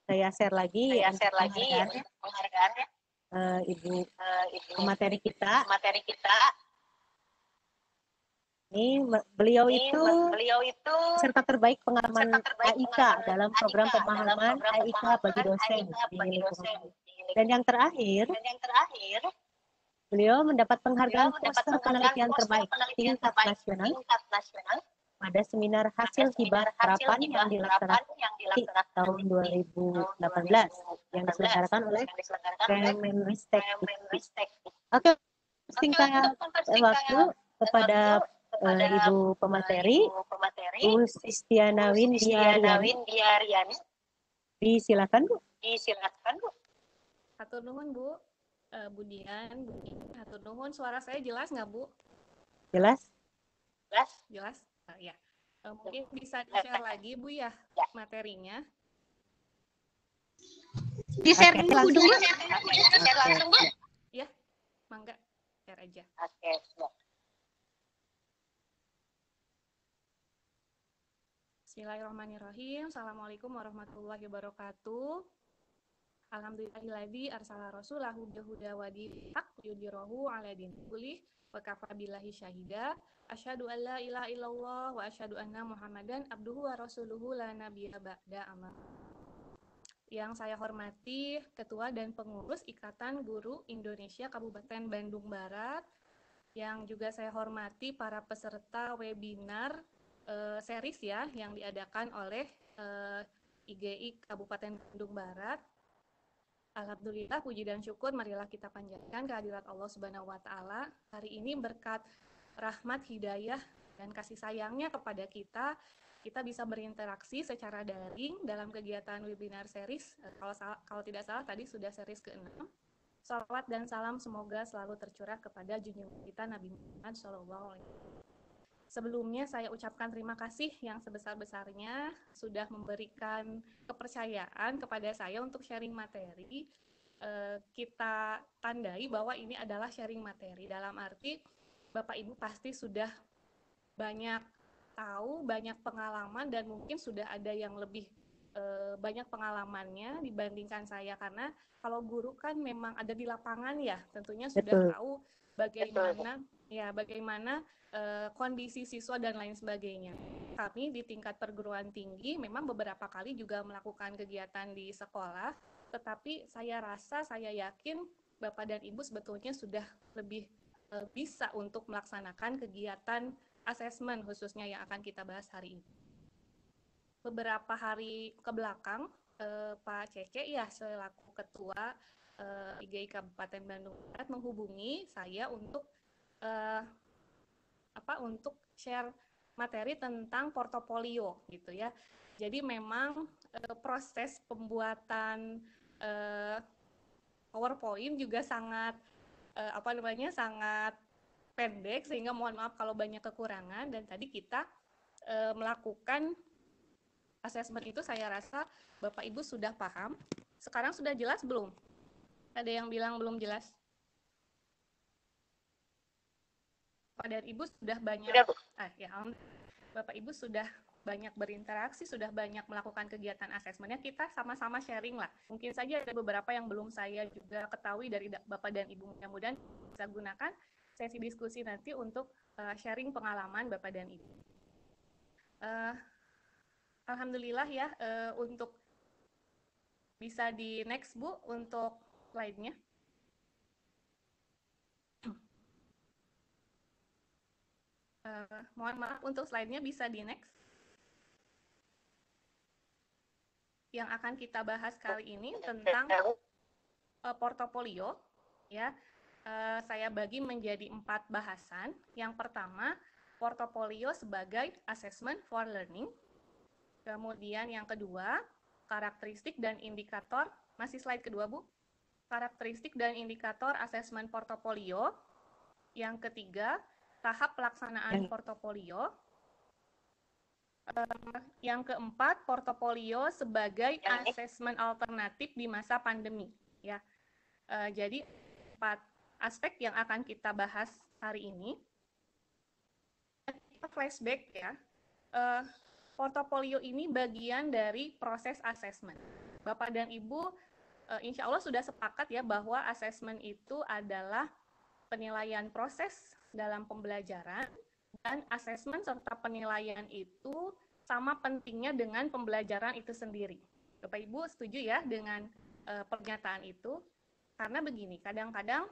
Saya share lagi penghargaannya, Ibu pemateri kita. Ini beliau itu peserta terbaik pengalaman AIK dalam program pemahaman AIK bagi dosen di lingkungan. Dan yang terakhir, beliau mendapat penghargaan poster penelitian terbaik tingkat nasional pada seminar hasil hibah terapan yang dilaksanakan di tahun 2018 yang diselenggarakan oleh Kemenristek. Oke, singkat waktu kepada Ibu pemateri, Bu Sistiana Windiariani. Disilakan, Bu. Hatur nuhun, Bu. Bu Dian, Bu Dian. Hatur nuhun. Suara saya jelas nggak, Bu? Jelas? Jelas? Ya. Mungkin bisa di-share lagi, Bu, ya, materinya. Di-share dulu, Bu. Ya, mangga. Share aja. Bismillahirrahmanirrahim. Assalamualaikum warahmatullahi wabarakatuh. Alhamdulillahilladzi arsala rasulahu bil-huda wa dinil haq yudhhirahu 'ala dini kullih wa kafa billahi syahida. Asyhadu an la ilaha illallah wa asyhadu anna Muhammadan abduhu wa rasuluhu la nabiyya ba'da amma. Yang saya hormati Ketua dan Pengurus Ikatan Guru Indonesia Kabupaten Bandung Barat, yang juga saya hormati para peserta webinar series ya yang diadakan oleh IGI Kabupaten Bandung Barat. Alhamdulillah, puji dan syukur marilah kita panjatkan kehadirat Allah Subhanahu wa taala. Hari ini berkat rahmat, hidayah dan kasih sayangnya kepada kita bisa berinteraksi secara daring dalam kegiatan webinar series. Kalau tidak salah tadi sudah series ke-6. Salawat dan salam semoga selalu tercurah kepada junjungan kita Nabi Muhammad SAW. Sebelumnya saya ucapkan terima kasih yang sebesar-besarnya sudah memberikan kepercayaan kepada saya untuk sharing materi. Kita tandai bahwa ini adalah sharing materi, dalam arti Bapak Ibu pasti sudah banyak tahu, banyak pengalaman, dan mungkin sudah ada yang lebih banyak pengalamannya dibandingkan saya, karena kalau guru kan memang ada di lapangan ya, tentunya sudah tahu bagaimana kondisi siswa dan lain sebagainya. Kami di tingkat perguruan tinggi memang beberapa kali juga melakukan kegiatan di sekolah, tetapi saya yakin Bapak dan Ibu sebetulnya sudah lebih bisa untuk melaksanakan kegiatan asesmen khususnya yang akan kita bahas hari ini. Beberapa hari ke belakang, Pak Cece ya selaku Ketua IGI Kabupaten Bandung Barat menghubungi saya untuk share materi tentang portofolio gitu ya. Jadi memang proses pembuatan PowerPoint juga sangat sangat pendek, sehingga mohon maaf kalau banyak kekurangan. Dan tadi kita melakukan asesmen itu, saya rasa Bapak Ibu sudah paham. Sekarang sudah jelas belum? Ada yang bilang belum jelas? Bapak dan Ibu sudah banyak, Bapak Ibu sudah banyak berinteraksi, sudah banyak melakukan kegiatan asesmennya. Kita sama-sama sharing lah. Mungkin saja ada beberapa yang belum saya juga ketahui dari Bapak dan Ibu. Mudah-mudahan bisa gunakan sesi diskusi nanti untuk sharing pengalaman Bapak dan Ibu. Alhamdulillah ya, untuk bisa di next Bu untuk slide-nya. Mohon maaf, untuk slide-nya bisa di next. Yang akan kita bahas kali ini tentang portofolio, ya. Saya bagi menjadi 4 bahasan. Yang pertama, portofolio sebagai assessment for learning. Kemudian yang kedua, karakteristik dan indikator. Masih slide kedua, Bu. Karakteristik dan indikator assessment portofolio. Yang ketiga, tahap pelaksanaan portofolio. Yang keempat, portofolio sebagai asesmen alternatif di masa pandemi. Ya, jadi 4 aspek yang akan kita bahas hari ini. Kita flashback ya. Portofolio ini bagian dari proses asesmen. Bapak dan Ibu insya Allah sudah sepakat ya bahwa asesmen itu adalah penilaian proses dalam pembelajaran, dan asesmen serta penilaian itu sama pentingnya dengan pembelajaran itu sendiri. Bapak Ibu setuju ya dengan pernyataan itu? Karena begini, kadang-kadang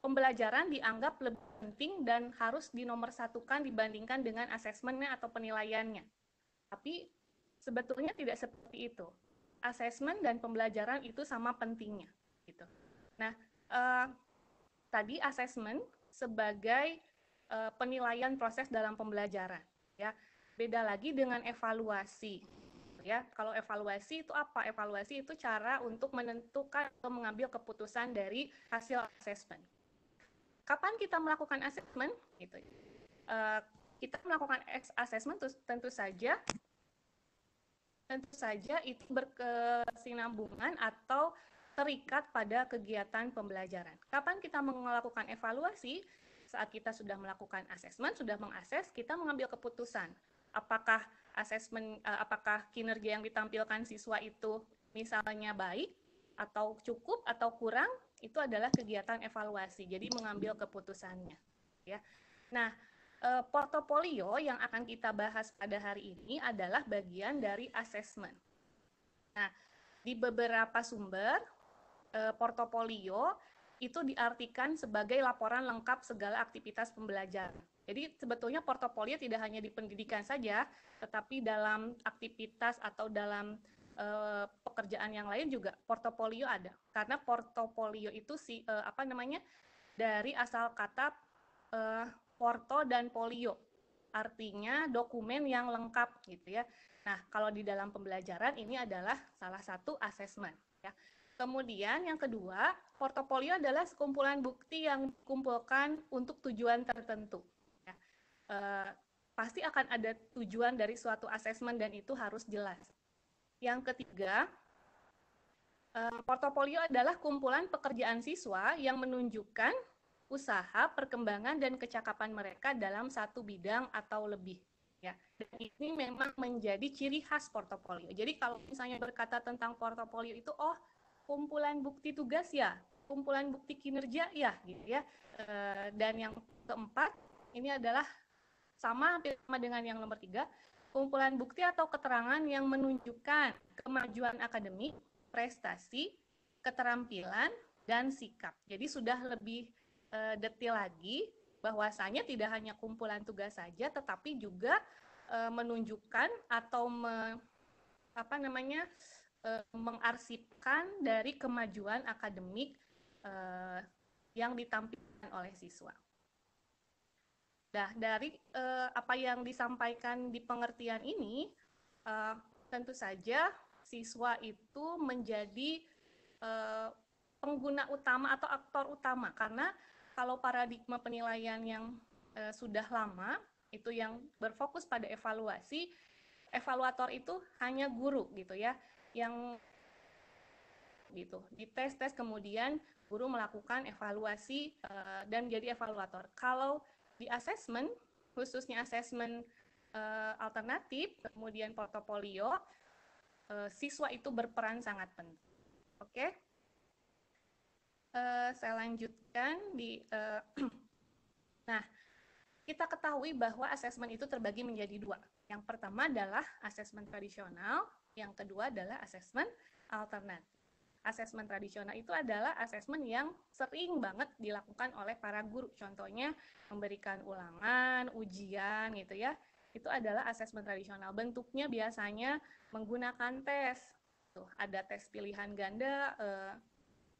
pembelajaran dianggap lebih penting dan harus dinomorsatukan dibandingkan dengan asesmennya atau penilaiannya. Tapi sebetulnya tidak seperti itu. Asesmen dan pembelajaran itu sama pentingnya. Gitu. Nah, tadi asesmen sebagai penilaian proses dalam pembelajaran. Ya, beda lagi dengan evaluasi. Ya, kalau evaluasi itu apa? Evaluasi itu cara untuk menentukan atau mengambil keputusan dari hasil asesmen. Kapan kita melakukan asesmen? Gitu. Kita melakukan asesmen tentu saja itu berkesinambungan atau terikat pada kegiatan pembelajaran. Kapan kita melakukan evaluasi? Saat kita sudah melakukan asesmen, sudah mengakses, kita mengambil keputusan. Apakah asesmen, apakah kinerja yang ditampilkan siswa itu misalnya baik, atau cukup, atau kurang, itu adalah kegiatan evaluasi. Jadi mengambil keputusannya. Ya. Nah, portofolio yang akan kita bahas pada hari ini adalah bagian dari asesmen. Nah, di beberapa sumber, portofolio itu diartikan sebagai laporan lengkap segala aktivitas pembelajaran. Jadi sebetulnya portofolio tidak hanya di pendidikan saja, tetapi dalam aktivitas atau dalam pekerjaan yang lain juga portofolio ada. Karena portofolio itu dari asal kata porto dan polio, artinya dokumen yang lengkap gitu ya. Nah, kalau di dalam pembelajaran ini adalah salah satu asesmen ya. Kemudian yang kedua, portofolio adalah sekumpulan bukti yang dikumpulkan untuk tujuan tertentu. Ya. Pasti akan ada tujuan dari suatu asesmen dan itu harus jelas. Yang ketiga, portofolio adalah kumpulan pekerjaan siswa yang menunjukkan usaha, perkembangan, dan kecakapan mereka dalam satu bidang atau lebih. Ya, dan ini memang menjadi ciri khas portofolio. Jadi kalau misalnya berkata tentang portofolio itu, oh kumpulan bukti tugas ya, kumpulan bukti kinerja ya, gitu ya. Dan yang keempat ini adalah sama dengan yang nomor 3, kumpulan bukti atau keterangan yang menunjukkan kemajuan akademik, prestasi, keterampilan, dan sikap. Jadi sudah lebih detail lagi bahwasanya tidak hanya kumpulan tugas saja, tetapi juga menunjukkan atau mengarsipkan dari kemajuan akademik yang ditampilkan oleh siswa. Nah, dari apa yang disampaikan di pengertian ini, tentu saja siswa itu menjadi pengguna utama atau aktor utama, karena kalau paradigma penilaian yang sudah lama, itu yang berfokus pada evaluasi, evaluator itu hanya guru gitu ya, yang gitu dites kemudian guru melakukan evaluasi dan jadi evaluator. Kalau di asesmen, khususnya asesmen alternatif, kemudian portofolio, siswa itu berperan sangat penting. Oke, saya lanjutkan nah, kita ketahui bahwa asesmen itu terbagi menjadi 2. Yang pertama adalah asesmen tradisional, yang kedua adalah asesmen alternatif. Asesmen tradisional itu adalah asesmen yang sering banget dilakukan oleh para guru. Contohnya memberikan ulangan, ujian gitu ya. Itu adalah asesmen tradisional. Bentuknya biasanya menggunakan tes. Tuh, ada tes pilihan ganda,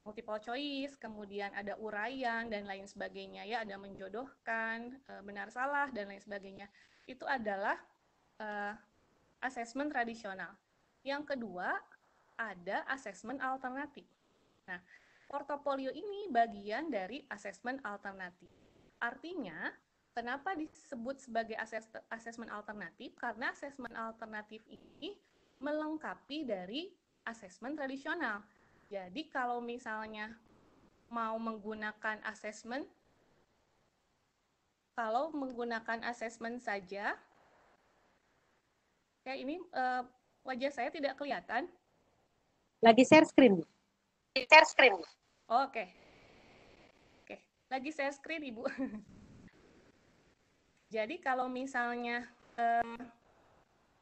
multiple choice, kemudian ada uraian dan lain sebagainya ya, ada menjodohkan, benar salah dan lain sebagainya. Itu adalah asesmen tradisional. Yang kedua, ada asesmen alternatif. Nah, portofolio ini bagian dari asesmen alternatif. Artinya, kenapa disebut sebagai asesmen alternatif? Karena asesmen alternatif ini melengkapi dari asesmen tradisional. Jadi, kalau misalnya mau menggunakan asesmen, saja, ya ini wajah saya tidak kelihatan. Lagi share screen. Share screen. Oke. Oke, lagi share screen Ibu. Jadi kalau misalnya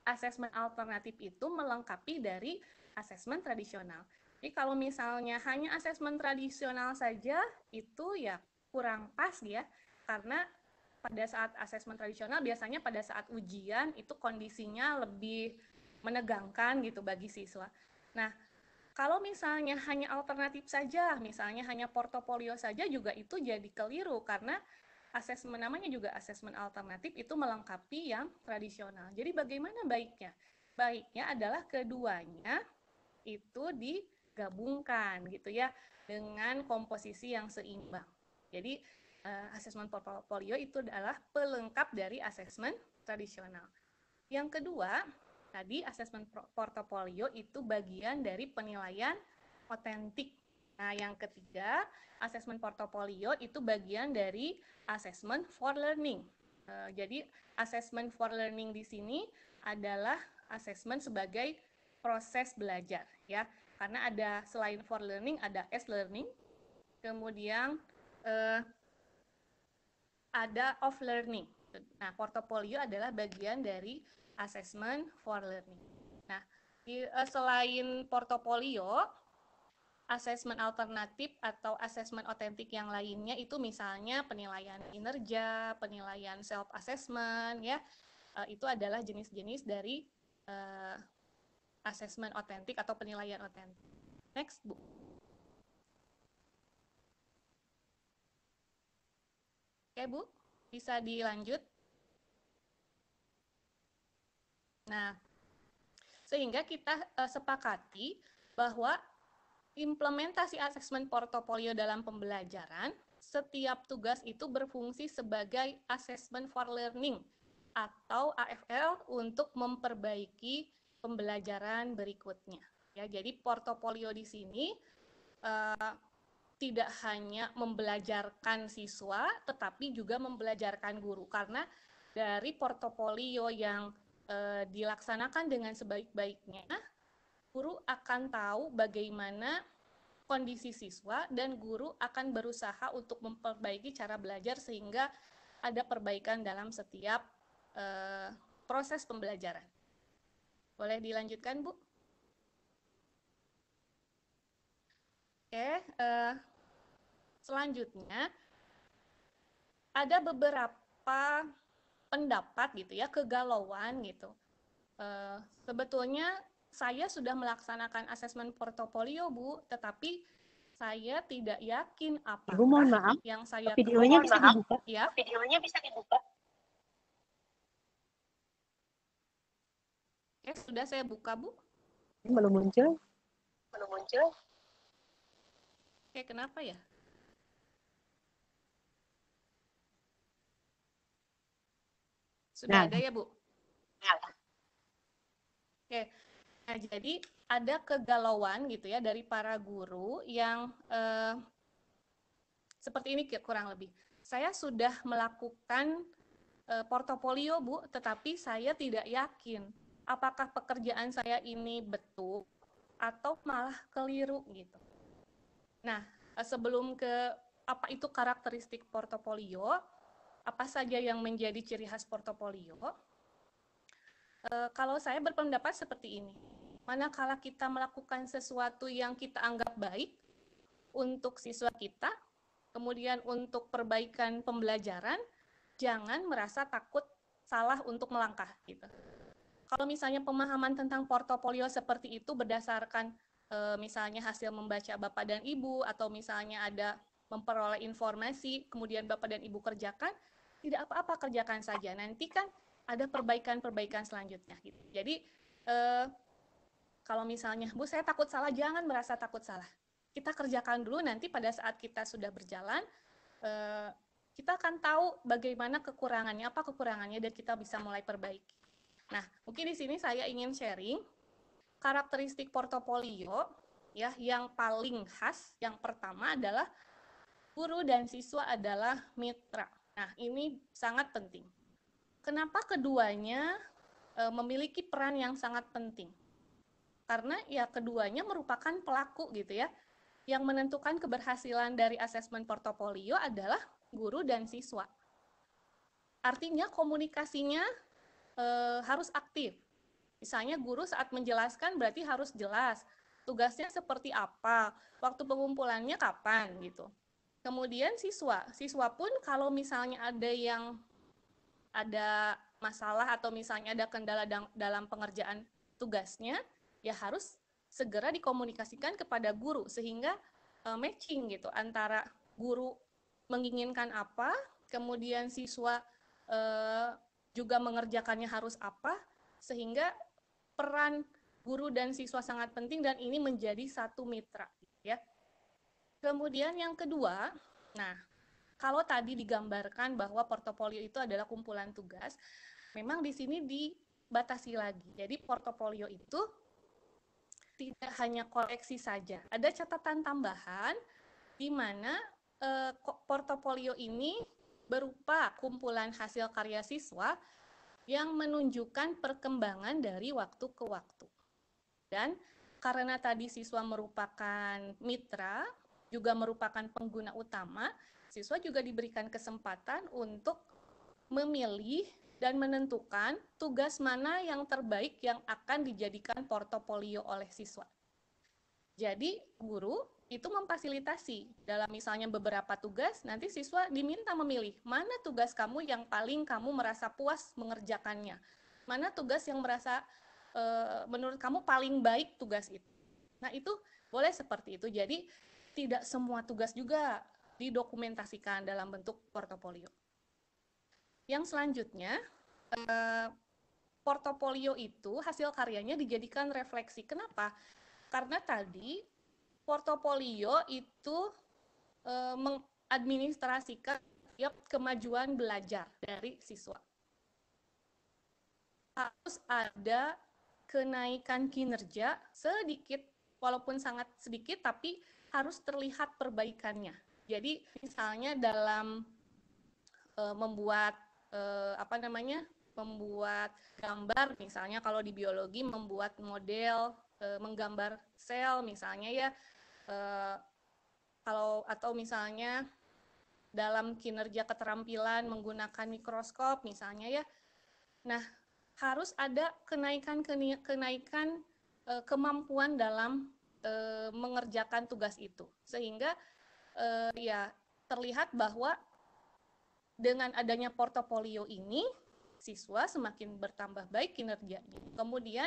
asesmen alternatif itu melengkapi dari asesmen tradisional. Jadi kalau misalnya hanya asesmen tradisional saja itu ya kurang pas ya, karena pada saat asesmen tradisional biasanya pada saat ujian itu kondisinya lebih menegangkan gitu bagi siswa. Nah, kalau misalnya hanya alternatif saja, misalnya hanya portofolio saja juga itu jadi keliru karena asesmen namanya juga asesmen alternatif itu melengkapi yang tradisional. Jadi bagaimana baiknya? Baiknya adalah keduanya itu digabungkan gitu ya dengan komposisi yang seimbang. Jadi asesmen portofolio itu adalah pelengkap dari asesmen tradisional. Yang kedua, tadi asesmen portofolio itu bagian dari penilaian otentik. Nah, yang ketiga, asesmen portofolio itu bagian dari asesmen for learning. Jadi, asesmen for learning di sini adalah asesmen sebagai proses belajar, ya. Karena ada selain for learning, ada as learning, kemudian ada off learning. Nah, portofolio adalah bagian dari asesmen for learning. Nah, selain portofolio, asesmen alternatif atau asesmen otentik yang lainnya itu misalnya penilaian kinerja, penilaian self assessment ya. Itu adalah jenis-jenis dari asesmen otentik atau penilaian otentik. Next, Bu. Oke, Bu. Bisa dilanjut. Nah, sehingga kita sepakati bahwa implementasi asesmen portofolio dalam pembelajaran, setiap tugas itu berfungsi sebagai assessment for learning atau AFL untuk memperbaiki pembelajaran berikutnya. Ya, jadi portofolio di sini tidak hanya membelajarkan siswa, tetapi juga membelajarkan guru. Karena dari portofolio yang dilaksanakan dengan sebaik-baiknya, guru akan tahu bagaimana kondisi siswa dan guru akan berusaha untuk memperbaiki cara belajar sehingga ada perbaikan dalam setiap proses pembelajaran. Boleh dilanjutkan, Bu? Oke, selanjutnya ada beberapa pendapat gitu ya, kegalauan gitu. Sebetulnya saya sudah melaksanakan asesmen portofolio, Bu, tetapi saya tidak yakin apakah Ibu mohon maaf, yang saya videonya bisa dibuka. Ya, videonya bisa dibuka. Oke, sudah saya buka, Bu. Belum muncul. Belum muncul. Oke, kenapa ya? Sudah ada ya, Bu? Oke, nah jadi ada kegalauan gitu ya dari para guru yang seperti ini kurang lebih. Saya sudah melakukan portofolio, Bu, tetapi saya tidak yakin apakah pekerjaan saya ini betul atau malah keliru gitu. Nah, sebelum ke apa itu karakteristik portofolio, apa saja yang menjadi ciri khas portofolio, kalau saya berpendapat seperti ini. Manakala kita melakukan sesuatu yang kita anggap baik untuk siswa kita, kemudian untuk perbaikan pembelajaran, jangan merasa takut salah untuk melangkah gitu. Kalau misalnya pemahaman tentang portofolio seperti itu berdasarkan misalnya hasil membaca Bapak dan Ibu atau misalnya ada memperoleh informasi kemudian Bapak dan Ibu kerjakan, tidak apa-apa, kerjakan saja. Nanti kan ada perbaikan-perbaikan selanjutnya gitu. Jadi kalau misalnya Bu saya takut salah, jangan merasa takut salah. Kita kerjakan dulu, nanti pada saat kita sudah berjalan kita akan tahu bagaimana kekurangannya, apa kekurangannya, dan kita bisa mulai perbaiki. Nah, mungkin di sini saya ingin sharing karakteristik portofolio ya yang paling khas. Yang pertama adalah guru dan siswa adalah mitra. Nah, ini sangat penting. Kenapa keduanya memiliki peran yang sangat penting? karena ya keduanya merupakan pelaku gitu ya. Yang menentukan keberhasilan dari asesmen portofolio adalah guru dan siswa. Artinya komunikasinya harus aktif. Misalnya guru saat menjelaskan berarti harus jelas tugasnya seperti apa, waktu pengumpulannya kapan gitu. Kemudian siswa pun kalau misalnya ada masalah atau misalnya ada kendala dalam pengerjaan tugasnya, ya harus segera dikomunikasikan kepada guru sehingga matching gitu antara guru menginginkan apa, kemudian siswa juga mengerjakannya harus apa, sehingga peran guru dan siswa sangat penting dan ini menjadi satu mitra ya. Kemudian yang kedua, nah kalau tadi digambarkan bahwa portofolio itu adalah kumpulan tugas, memang di sini dibatasi lagi. Jadi portofolio itu tidak hanya koleksi saja. Ada catatan tambahan di mana portofolio ini berupa kumpulan hasil karya siswa yang menunjukkan perkembangan dari waktu ke waktu. Dan karena tadi siswa merupakan mitra, juga merupakan pengguna utama, siswa juga diberikan kesempatan untuk memilih dan menentukan tugas mana yang terbaik yang akan dijadikan portofolio oleh siswa. Jadi guru itu memfasilitasi dalam misalnya beberapa tugas, nanti siswa diminta memilih mana tugas kamu yang paling kamu merasa puas mengerjakannya, mana tugas yang merasa menurut kamu paling baik tugas itu. Nah itu boleh seperti itu, jadi tidak semua tugas juga didokumentasikan dalam bentuk portofolio. Yang selanjutnya, portofolio itu hasil karyanya dijadikan refleksi. Kenapa? Karena tadi portofolio itu mengadministrasikan setiap kemajuan belajar dari siswa. Harus ada kenaikan kinerja sedikit, walaupun sangat sedikit, tapi harus terlihat perbaikannya. Jadi misalnya dalam membuat membuat gambar, misalnya kalau di biologi membuat model, menggambar sel misalnya ya, atau misalnya dalam kinerja keterampilan menggunakan mikroskop misalnya ya. Nah, harus ada kenaikan kemampuan dalam mengerjakan tugas itu, sehingga ya terlihat bahwa dengan adanya portofolio ini siswa semakin bertambah baik kinerjanya. Kemudian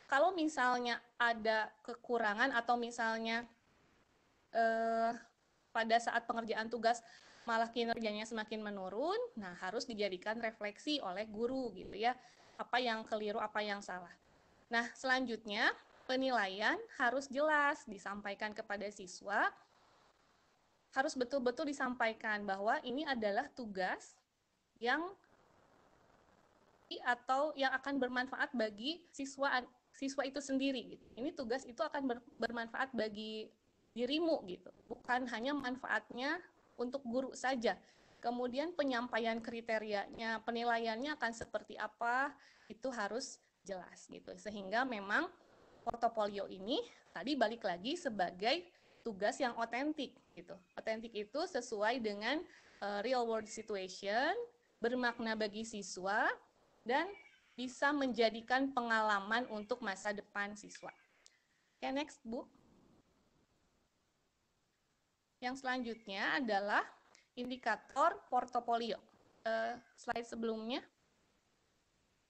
kalau misalnya ada kekurangan atau misalnya pada saat pengerjaan tugas malah kinerjanya semakin menurun, nah harus dijadikan refleksi oleh guru gitu ya, apa yang keliru, apa yang salah. Nah selanjutnya penilaian harus jelas disampaikan kepada siswa, harus betul-betul disampaikan bahwa ini adalah tugas yang atau yang akan bermanfaat bagi siswa itu sendiri gitu. Ini tugas itu akan bermanfaat bagi dirimu gitu, bukan hanya manfaatnya untuk guru saja. Kemudian penyampaian kriterianya, penilaiannya akan seperti apa, itu harus jelas gitu. Sehingga memang portofolio ini tadi balik lagi sebagai tugas yang otentik gitu. Otentik itu sesuai dengan real world situation, bermakna bagi siswa, dan bisa menjadikan pengalaman untuk masa depan siswa. Oke, next, Bu. Yang selanjutnya adalah indikator portofolio. Slide sebelumnya.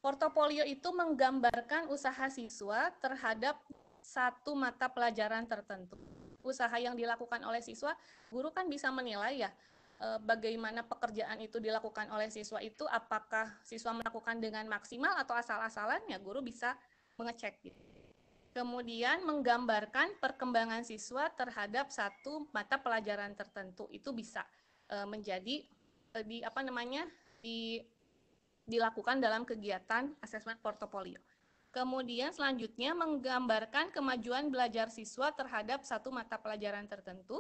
Portofolio itu menggambarkan usaha siswa terhadap satu mata pelajaran tertentu. Usaha yang dilakukan oleh siswa, guru kan bisa menilai ya, bagaimana pekerjaan itu dilakukan oleh siswa itu, apakah siswa melakukan dengan maksimal atau asal-asalan, ya guru bisa mengecek gitu. Kemudian menggambarkan perkembangan siswa terhadap satu mata pelajaran tertentu, itu bisa menjadi dilakukan dalam kegiatan asesmen portofolio. Kemudian selanjutnya menggambarkan kemajuan belajar siswa terhadap satu mata pelajaran tertentu.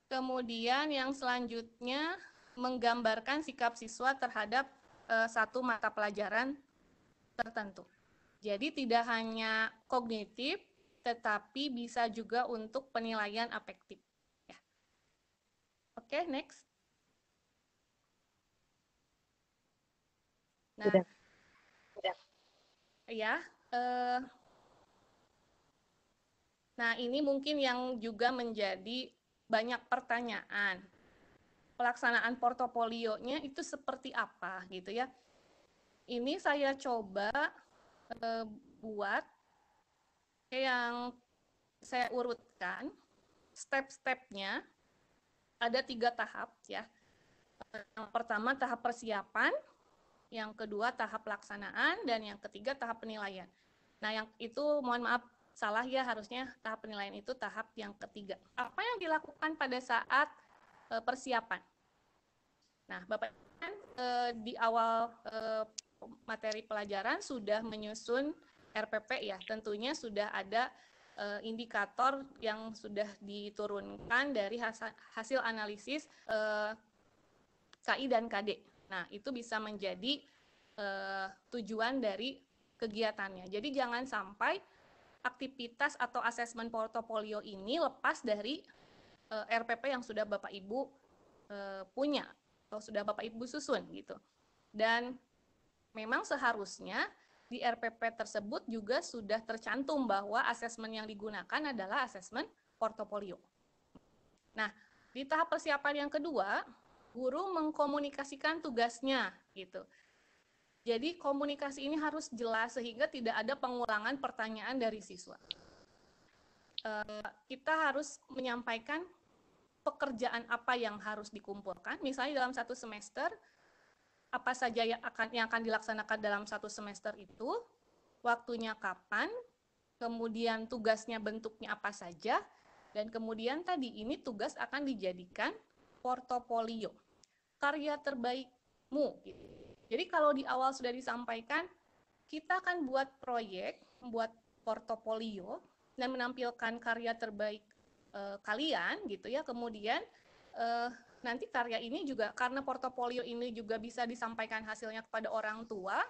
Kemudian yang selanjutnya menggambarkan sikap siswa terhadap satu mata pelajaran tertentu. Jadi tidak hanya kognitif, tetapi bisa juga untuk penilaian afektif. Ya. Oke, next. Nah, Sudah. Ya, nah ini mungkin yang juga menjadi banyak pertanyaan. Pelaksanaan portofolionya itu seperti apa gitu ya. Ini saya coba buat yang saya urutkan step-stepnya, ada 3 tahap ya. Yang pertama tahap persiapan, yang kedua tahap pelaksanaan, dan yang ketiga tahap penilaian. Nah yang itu mohon maaf salah ya, harusnya tahap penilaian itu tahap yang ketiga. Apa yang dilakukan pada saat persiapan? Nah Bapak kan di awal materi pelajaran sudah menyusun RPP ya, tentunya sudah ada indikator yang sudah diturunkan dari hasil analisis KI dan KD. Nah, itu bisa menjadi tujuan dari kegiatannya. Jadi jangan sampai aktivitas atau asesmen portofolio ini lepas dari RPP yang sudah Bapak Ibu punya atau sudah Bapak Ibu susun gitu. Dan memang seharusnya di RPP tersebut juga sudah tercantum bahwa asesmen yang digunakan adalah asesmen portofolio. Nah, di tahap persiapan yang kedua, guru mengkomunikasikan tugasnya gitu. Jadi komunikasi ini harus jelas sehingga tidak ada pengulangan pertanyaan dari siswa. Kita harus menyampaikan pekerjaan apa yang harus dikumpulkan. Misalnya dalam satu semester, apa saja yang akan dilaksanakan dalam satu semester itu, waktunya kapan, kemudian tugasnya bentuknya apa saja, dan kemudian tadi ini tugas akan dijadikan portofolio, karya terbaikmu. Gitu. Jadi kalau di awal sudah disampaikan, kita akan buat proyek, membuat portofolio, dan menampilkan karya terbaik kalian, gitu ya. Kemudian nanti karya ini juga, karena portofolio ini juga bisa disampaikan hasilnya kepada orang tua,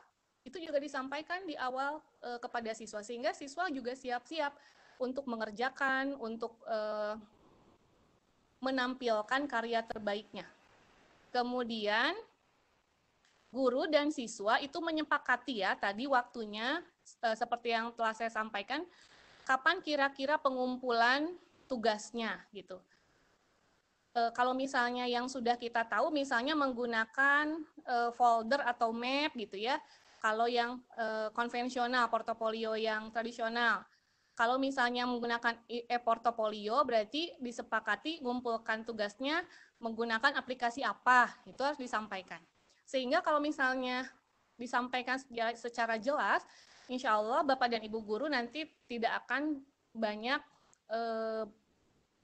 itu juga disampaikan di awal kepada siswa, sehingga siswa juga siap-siap untuk mengerjakan, untuk menampilkan karya terbaiknya. Kemudian guru dan siswa itu menyepakati ya, tadi waktunya seperti yang telah saya sampaikan, kapan kira-kira pengumpulan tugasnya gitu. Kalau misalnya yang sudah kita tahu, misalnya menggunakan folder atau map gitu ya. Kalau yang konvensional, portofolio yang tradisional. Kalau misalnya menggunakan e-portofolio, berarti disepakati ngumpulkan tugasnya menggunakan aplikasi apa, itu harus disampaikan. Sehingga kalau misalnya disampaikan secara jelas, insya Allah Bapak dan Ibu Guru nanti tidak akan banyak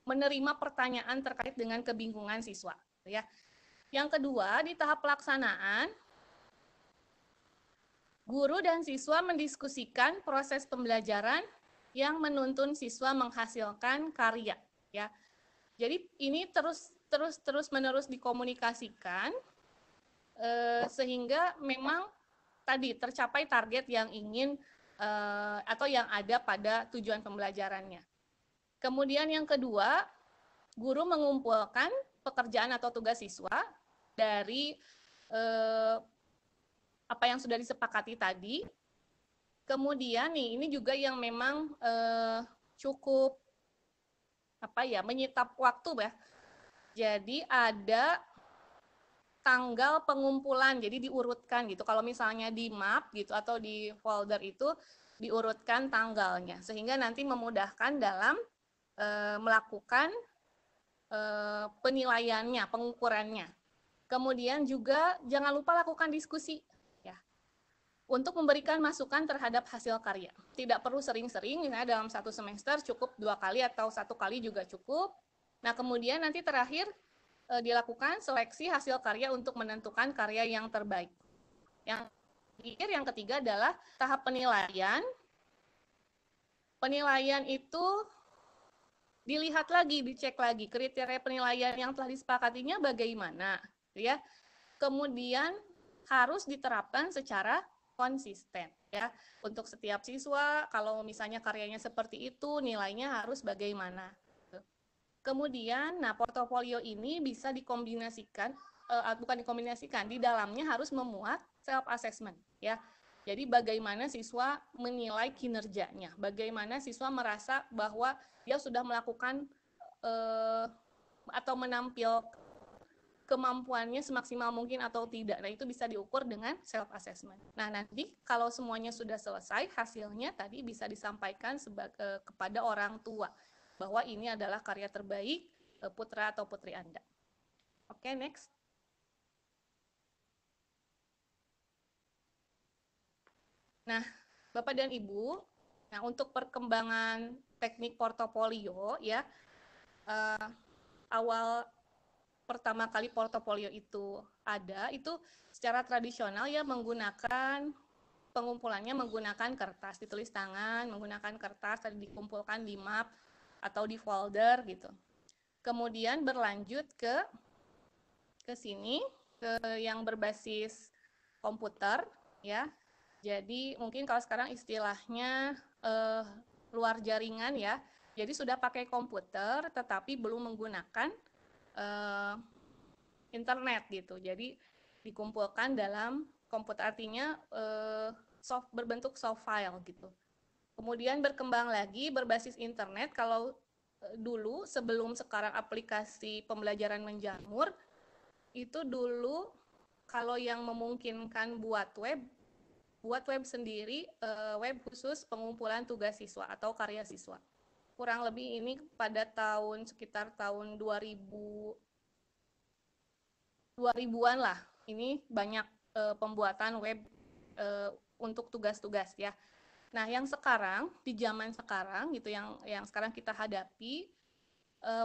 menerima pertanyaan terkait dengan kebingungan siswa. Ya. Yang kedua, di tahap pelaksanaan, guru dan siswa mendiskusikan proses pembelajaran yang menuntun siswa menghasilkan karya. Ya. Jadi ini terus menerus dikomunikasikan sehingga memang tadi tercapai target yang ingin atau yang ada pada tujuan pembelajarannya. Kemudian yang kedua, guru mengumpulkan pekerjaan atau tugas siswa dari apa yang sudah disepakati tadi. Kemudian nih, ini juga yang memang cukup menyita waktu ya. Jadi ada tanggal pengumpulan, jadi diurutkan gitu. Kalau misalnya di map gitu atau di folder itu diurutkan tanggalnya, sehingga nanti memudahkan dalam melakukan penilaiannya, pengukurannya. Kemudian juga jangan lupa lakukan diskusi ya, untuk memberikan masukan terhadap hasil karya. Tidak perlu sering-sering, misalnya dalam satu semester cukup 2 kali atau 1 kali juga cukup. Nah kemudian nanti terakhir dilakukan seleksi hasil karya untuk menentukan karya yang terbaik. Yang ketiga adalah tahap penilaian. Penilaian itu dilihat lagi, dicek lagi kriteria penilaian yang telah disepakatinya bagaimana, ya. Kemudian harus diterapkan secara konsisten. ya. Untuk setiap siswa, kalau misalnya karyanya seperti itu, nilainya harus bagaimana. Kemudian, nah portofolio ini bisa dikombinasikan, bukan dikombinasikan, di dalamnya harus memuat self assessment ya. Jadi bagaimana siswa menilai kinerjanya, bagaimana siswa merasa bahwa dia sudah melakukan atau menampil kemampuannya semaksimal mungkin atau tidak. Nah, itu bisa diukur dengan self assessment. Nah, nanti kalau semuanya sudah selesai, hasilnya tadi bisa disampaikan kepada orang tua bahwa ini adalah karya terbaik putra atau putri Anda. Oke, next. Nah, Bapak dan Ibu, nah untuk perkembangan teknik portofolio ya, awal pertama kali portofolio itu ada, itu secara tradisional ya menggunakan pengumpulannya menggunakan kertas, ditulis tangan, menggunakan kertas, tadi dikumpulkan di map atau di folder gitu. Kemudian berlanjut ke sini, ke yang berbasis komputer ya. Jadi mungkin kalau sekarang istilahnya luar jaringan ya. Jadi sudah pakai komputer tetapi belum menggunakan internet gitu. Jadi dikumpulkan dalam komputer, artinya berbentuk soft file gitu. Kemudian berkembang lagi berbasis internet. Kalau dulu sebelum sekarang aplikasi pembelajaran menjamur, itu dulu kalau yang memungkinkan buat web sendiri, web khusus pengumpulan tugas siswa atau karya siswa. Kurang lebih ini pada sekitar tahun 2000-an lah. Ini banyak pembuatan web untuk tugas-tugas ya. Nah, yang sekarang di zaman sekarang gitu, yang sekarang kita hadapi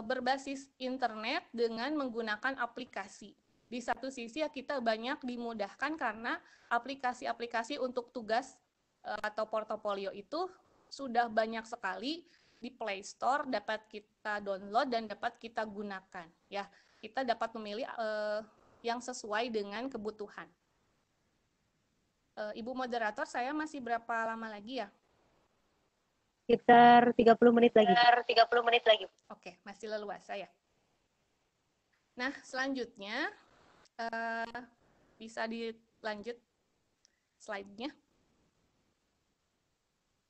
berbasis internet dengan menggunakan aplikasi. Di satu sisi ya kita banyak dimudahkan karena aplikasi-aplikasi untuk tugas atau portofolio itu sudah banyak sekali di Play Store, dapat kita download dan dapat kita gunakan ya. Kita dapat memilih yang sesuai dengan kebutuhan. Ibu moderator, saya masih berapa lama lagi ya? Sekitar 30 menit lagi. Oke, masih leluasa ya. Nah, selanjutnya bisa dilanjut slide-nya.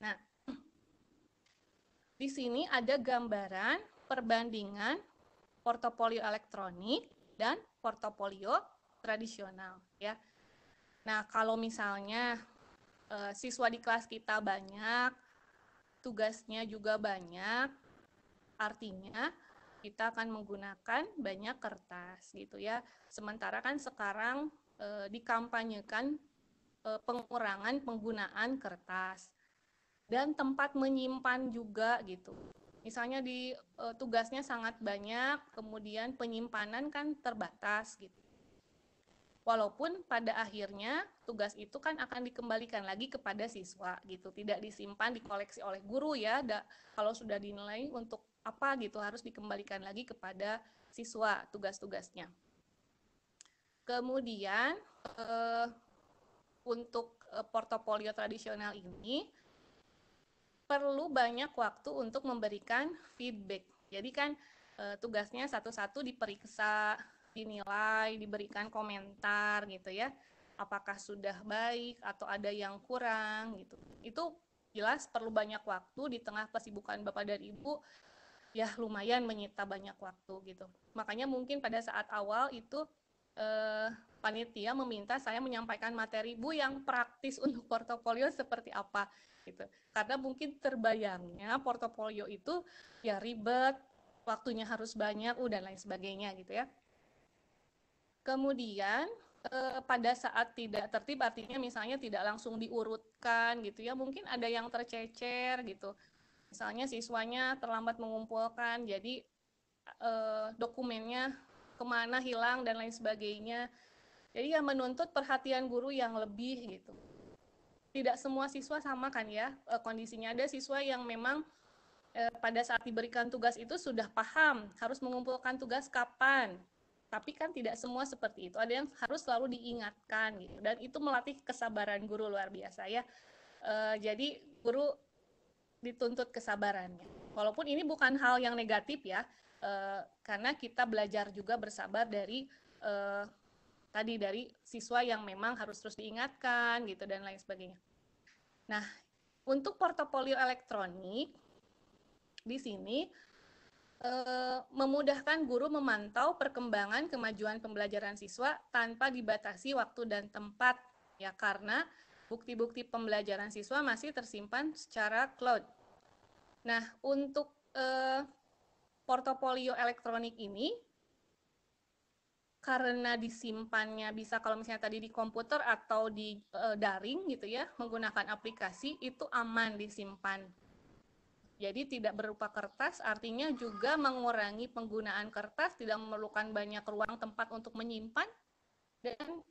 Nah, di sini ada gambaran perbandingan portofolio elektronik dan portofolio tradisional ya. Nah, kalau misalnya siswa di kelas kita banyak, tugasnya juga banyak, artinya kita akan menggunakan banyak kertas gitu ya. Sementara kan sekarang dikampanyekan pengurangan penggunaan kertas dan tempat menyimpan juga gitu. Misalnya di tugasnya sangat banyak, kemudian penyimpanan kan terbatas gitu. Walaupun pada akhirnya tugas itu kan akan dikembalikan lagi kepada siswa gitu, tidak disimpan, dikoleksi oleh guru ya. Kalau sudah dinilai untuk apa gitu harus dikembalikan lagi kepada siswa tugas-tugasnya. Kemudian untuk portofolio tradisional ini perlu banyak waktu untuk memberikan feedback. Jadi kan tugasnya satu-satu diperiksa, dinilai, diberikan komentar gitu ya. Apakah sudah baik atau ada yang kurang gitu. Itu jelas perlu banyak waktu di tengah kesibukan Bapak dan Ibu, ya lumayan menyita banyak waktu gitu. Makanya mungkin pada saat awal itu panitia meminta saya menyampaikan materi Bu yang praktis untuk portofolio seperti apa gitu. Karena mungkin terbayangnya portofolio itu ya ribet, waktunya harus banyak, dan lain sebagainya gitu ya. Kemudian pada saat tidak tertib, artinya misalnya tidak langsung diurutkan gitu ya, mungkin ada yang tercecer gitu. Misalnya siswanya terlambat mengumpulkan, jadi dokumennya kemana hilang dan lain sebagainya. Jadi ya menuntut perhatian guru yang lebih gitu. Tidak semua siswa sama kan ya kondisinya. Ada siswa yang memang pada saat diberikan tugas itu sudah paham harus mengumpulkan tugas kapan. Tapi kan tidak semua seperti itu. Ada yang harus selalu diingatkan gitu. Dan itu melatih kesabaran guru luar biasa ya. Jadi guru dituntut kesabarannya. Walaupun ini bukan hal yang negatif ya, karena kita belajar juga bersabar dari tadi dari siswa yang memang harus terus diingatkan gitu dan lain sebagainya. Nah, untuk portofolio elektronik di sini memudahkan guru memantau perkembangan kemajuan pembelajaran siswa tanpa dibatasi waktu dan tempat ya, karena bukti-bukti pembelajaran siswa masih tersimpan secara cloud. Nah, untuk portofolio elektronik ini karena disimpannya bisa kalau misalnya tadi di komputer atau di daring gitu ya, menggunakan aplikasi, itu aman disimpan. Jadi tidak berupa kertas, artinya juga mengurangi penggunaan kertas, tidak memerlukan banyak ruang tempat untuk menyimpan, dan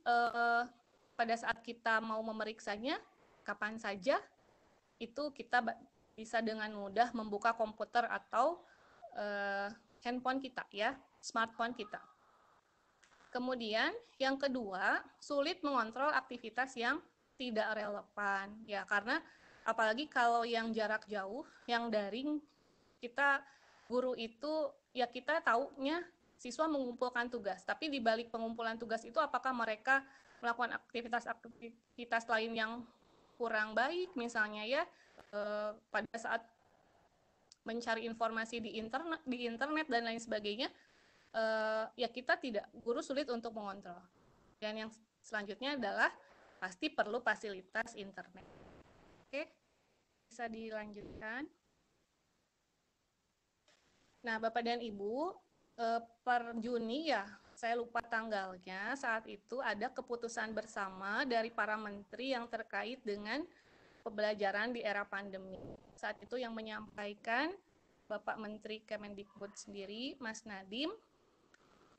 pada saat kita mau memeriksanya, kapan saja, itu kita bisa dengan mudah membuka komputer atau handphone kita ya, smartphone kita. Kemudian yang kedua, sulit mengontrol aktivitas yang tidak relevan ya, karena apalagi kalau yang jarak jauh, yang daring, kita guru itu ya kita taunya siswa mengumpulkan tugas, tapi di balik pengumpulan tugas itu apakah mereka melakukan aktivitas lain yang kurang baik misalnya ya, pada saat mencari informasi di internet dan lain sebagainya, ya kita tidak, guru sulit untuk mengontrol. Dan yang selanjutnya adalah pasti perlu fasilitas internet. Oke, bisa dilanjutkan. Nah, Bapak dan Ibu, per Juni ya, saya lupa tanggalnya, saat itu ada keputusan bersama dari para menteri yang terkait dengan pembelajaran di era pandemi. Saat itu yang menyampaikan Bapak Menteri Kemendikbud sendiri, Mas Nadiem,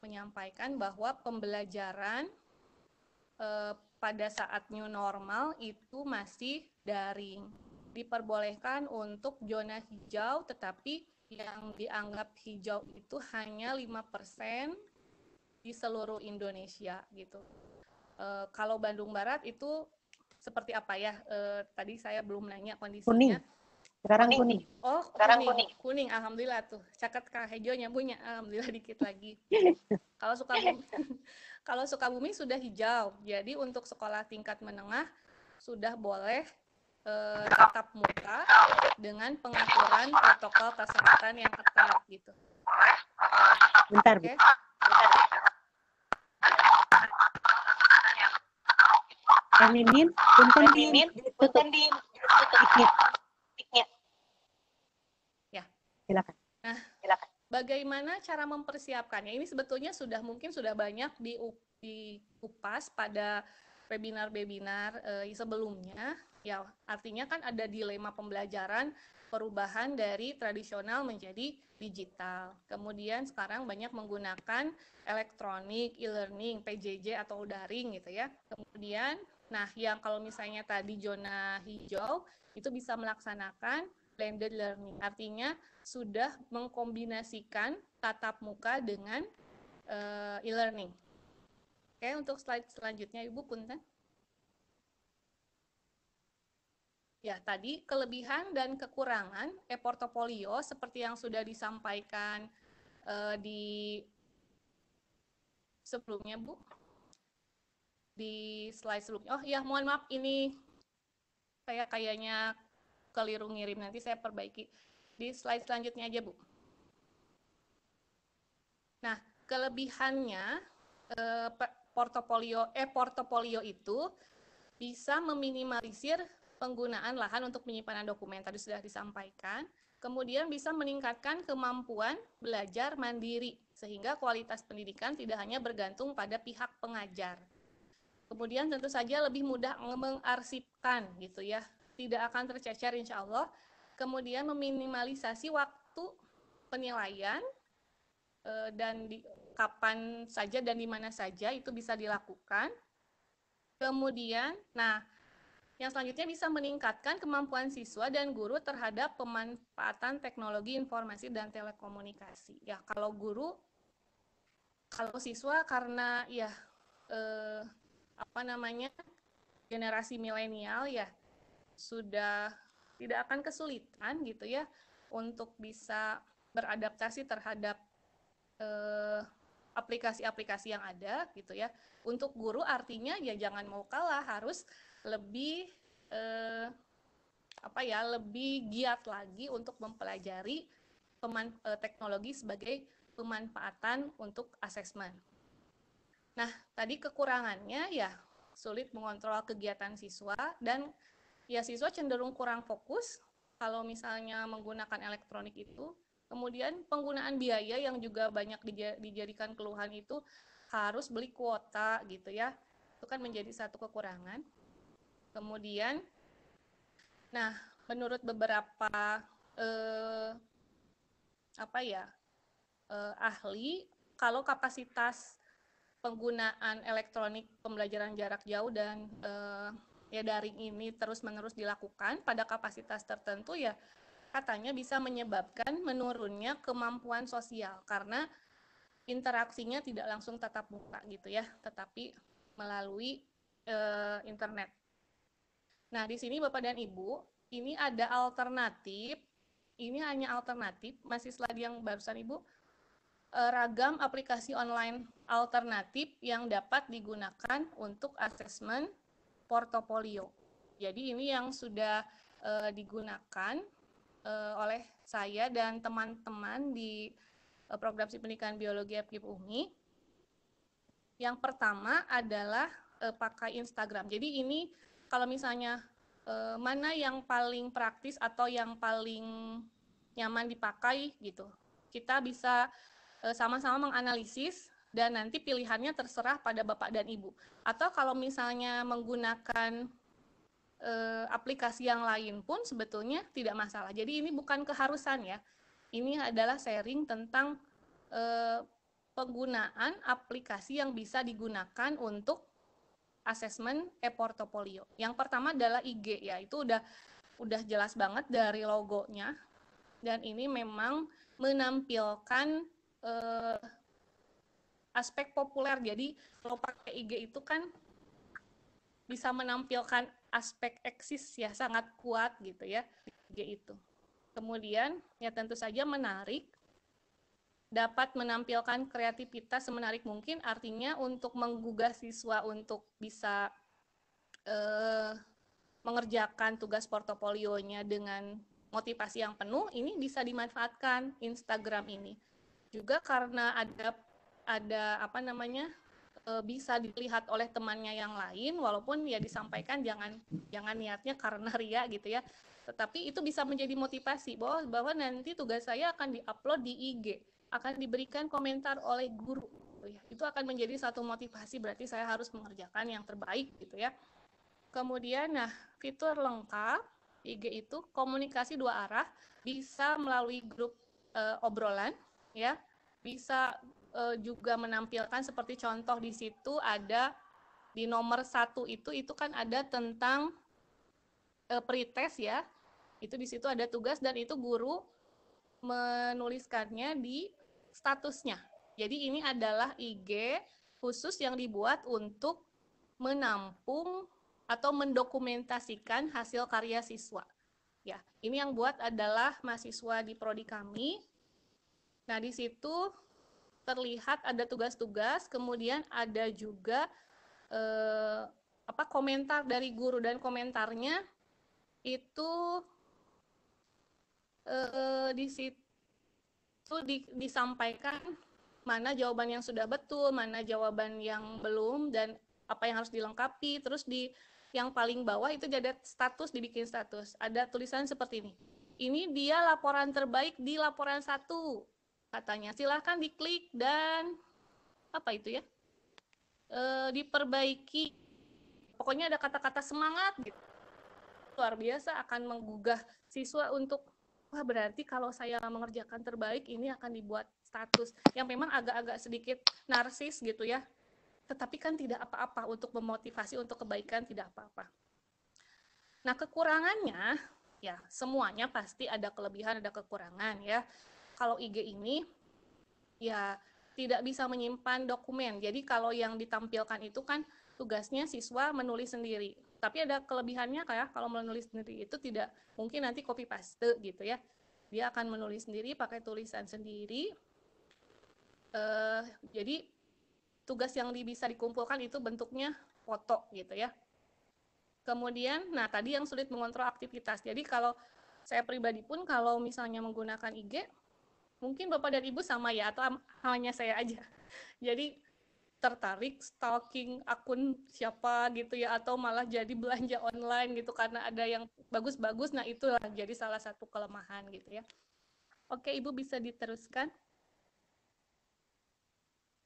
menyampaikan bahwa pembelajaran pada saat new normal itu masih daring. Diperbolehkan untuk zona hijau, tetapi yang dianggap hijau itu hanya 5% di seluruh Indonesia gitu. Kalau Bandung Barat itu seperti apa ya? Tadi saya belum nanya kondisinya. Kuning. Sekarang kuning. Oh, sekarang kuning. Kuning, alhamdulillah tuh. Caket Kak Hejo nyambungnya, alhamdulillah dikit lagi. Kalau Sukabumi, kalau Sukabumi sudah hijau. Jadi untuk sekolah tingkat menengah sudah boleh tatap muka dengan pengaturan protokol kesehatan yang ketat gitu. Bentar, Oke. Mimin, punten di Ya. Silakan. Nah, bagaimana cara mempersiapkannya? Ini sebetulnya mungkin sudah banyak dikupas pada webinar-webinar sebelumnya. Ya, artinya kan ada dilema pembelajaran, perubahan dari tradisional menjadi digital. Kemudian sekarang banyak menggunakan elektronik, e-learning, PJJ atau daring gitu ya. Kemudian, nah yang kalau misalnya tadi zona hijau itu bisa melaksanakan blended learning. Artinya sudah mengkombinasikan tatap muka dengan e-learning. Oke, untuk slide selanjutnya Ibu punten. Ya, tadi kelebihan dan kekurangan e-portofolio seperti yang sudah disampaikan di sebelumnya, Bu. Di slide sebelumnya. Oh ya, mohon maaf, ini saya kayaknya keliru ngirim, nanti saya perbaiki. Di slide selanjutnya aja, Bu. Nah, kelebihannya portofolio itu bisa meminimalisir penggunaan lahan untuk penyimpanan dokumen, tadi sudah disampaikan. Kemudian bisa meningkatkan kemampuan belajar mandiri, sehingga kualitas pendidikan tidak hanya bergantung pada pihak pengajar. Kemudian tentu saja lebih mudah mengarsipkan gitu ya, tidak akan tercecer insya Allah. Kemudian meminimalisasi waktu penilaian dan kapan saja dan di mana saja itu bisa dilakukan. Kemudian, nah yang selanjutnya bisa meningkatkan kemampuan siswa dan guru terhadap pemanfaatan teknologi informasi dan telekomunikasi. Ya, kalau siswa karena ya generasi milenial ya, sudah tidak akan kesulitan gitu ya untuk bisa beradaptasi terhadap aplikasi-aplikasi yang ada gitu ya. Untuk guru artinya ya jangan mau kalah, harus lebih lebih giat lagi untuk mempelajari teknologi sebagai pemanfaatan untuk asesmen. Nah, tadi kekurangannya ya sulit mengontrol kegiatan siswa dan ya siswa cenderung kurang fokus kalau misalnya menggunakan elektronik itu. Kemudian penggunaan biaya yang juga banyak dijadikan keluhan itu harus beli kuota gitu ya. Itu kan menjadi satu kekurangan. Kemudian, nah menurut beberapa ahli, kalau kapasitas penggunaan elektronik pembelajaran jarak jauh dan daring ini terus-menerus dilakukan pada kapasitas tertentu ya katanya bisa menyebabkan menurunnya kemampuan sosial karena interaksinya tidak langsung tatap muka gitu ya, tetapi melalui internet. Nah, di sini Bapak dan Ibu, ini ada alternatif, ini hanya alternatif, masih slide yang barusan Ibu, ragam aplikasi online alternatif yang dapat digunakan untuk asesmen portofolio. Jadi ini yang sudah digunakan oleh saya dan teman-teman di program pendidikan biologi FKIP UMI. Yang pertama adalah pakai Instagram. Jadi ini kalau misalnya mana yang paling praktis atau yang paling nyaman dipakai gitu, kita bisa sama-sama menganalisis dan nanti pilihannya terserah pada Bapak dan Ibu. Atau kalau misalnya menggunakan aplikasi yang lain pun sebetulnya tidak masalah. Jadi ini bukan keharusan ya. Ini adalah sharing tentang penggunaan aplikasi yang bisa digunakan untuk asesmen e-portofolio. Yang pertama adalah IG ya. Itu udah jelas banget dari logonya. Dan ini memang menampilkan aspek populer. Jadi kalau pakai IG itu kan bisa menampilkan aspek eksis ya, sangat kuat gitu ya, IG itu. Kemudian ya tentu saja menarik, dapat menampilkan kreativitas semenarik mungkin, artinya untuk menggugah siswa untuk bisa mengerjakan tugas portofolionya dengan motivasi yang penuh, ini bisa dimanfaatkan Instagram ini. Juga karena ada bisa dilihat oleh temannya yang lain, walaupun ya disampaikan jangan niatnya karena ria gitu ya, tetapi itu bisa menjadi motivasi bahwa nanti tugas saya akan diupload di IG, akan diberikan komentar oleh guru, itu akan menjadi satu motivasi, berarti saya harus mengerjakan yang terbaik gitu ya. Kemudian nah fitur lengkap IG itu komunikasi dua arah, bisa melalui grup obrolan ya, bisa juga menampilkan seperti contoh di situ ada di nomor 1 itu kan ada tentang pretest ya, itu di situ ada tugas dan itu guru menuliskannya di statusnya. Jadi ini adalah IG khusus yang dibuat untuk menampung atau mendokumentasikan hasil karya siswa. Ya, ini yang buat adalah mahasiswa di prodi kami. Nah, di situ terlihat ada tugas-tugas, kemudian ada juga komentar dari guru, dan komentarnya itu di situ disampaikan mana jawaban yang sudah betul, mana jawaban yang belum, dan apa yang harus dilengkapi. Terus di yang paling bawah itu ada status, dibikin status. Ada tulisan seperti ini. Ini dia laporan terbaik di laporan 1. Katanya silahkan diklik dan diperbaiki. Pokoknya ada kata-kata semangat gitu. Luar biasa, akan menggugah siswa untuk wah berarti kalau saya mengerjakan terbaik ini akan dibuat status yang memang agak-agak sedikit narsis gitu ya. Tetapi kan tidak apa-apa, untuk memotivasi untuk kebaikan tidak apa-apa. Nah, kekurangannya ya semuanya pasti ada kelebihan, ada kekurangan ya. Kalau IG ini ya tidak bisa menyimpan dokumen. Jadi kalau yang ditampilkan itu kan tugasnya siswa menulis sendiri. Tapi ada kelebihannya kayak kalau menulis sendiri itu tidak mungkin nanti copy paste gitu ya. Dia akan menulis sendiri pakai tulisan sendiri. Jadi tugas yang bisa dikumpulkan itu bentuknya foto gitu ya. Kemudian, nah tadi yang sulit mengontrol aktivitas. Jadi kalau saya pribadi pun kalau misalnya menggunakan IG, mungkin Bapak dan Ibu sama ya, atau hanya saya aja. Jadi tertarik stalking akun siapa gitu ya, atau malah jadi belanja online gitu karena ada yang bagus-bagus. Nah itulah jadi salah satu kelemahan gitu ya. Oke, Ibu bisa diteruskan.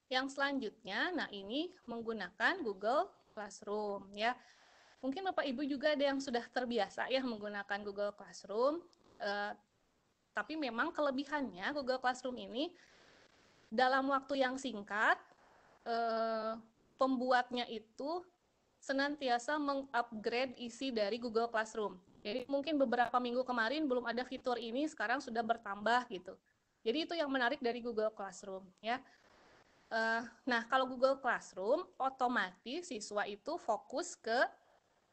Yang selanjutnya, nah ini menggunakan Google Classroom ya. Mungkin Bapak Ibu juga ada yang sudah terbiasa ya menggunakan Google Classroom, tapi memang kelebihannya Google Classroom ini dalam waktu yang singkat, pembuatnya itu senantiasa mengupgrade isi dari Google Classroom. Jadi mungkin beberapa minggu kemarin belum ada fitur ini, sekarang sudah bertambah gitu. Jadi itu yang menarik dari Google Classroom ya. Nah kalau Google Classroom, otomatis siswa itu fokus ke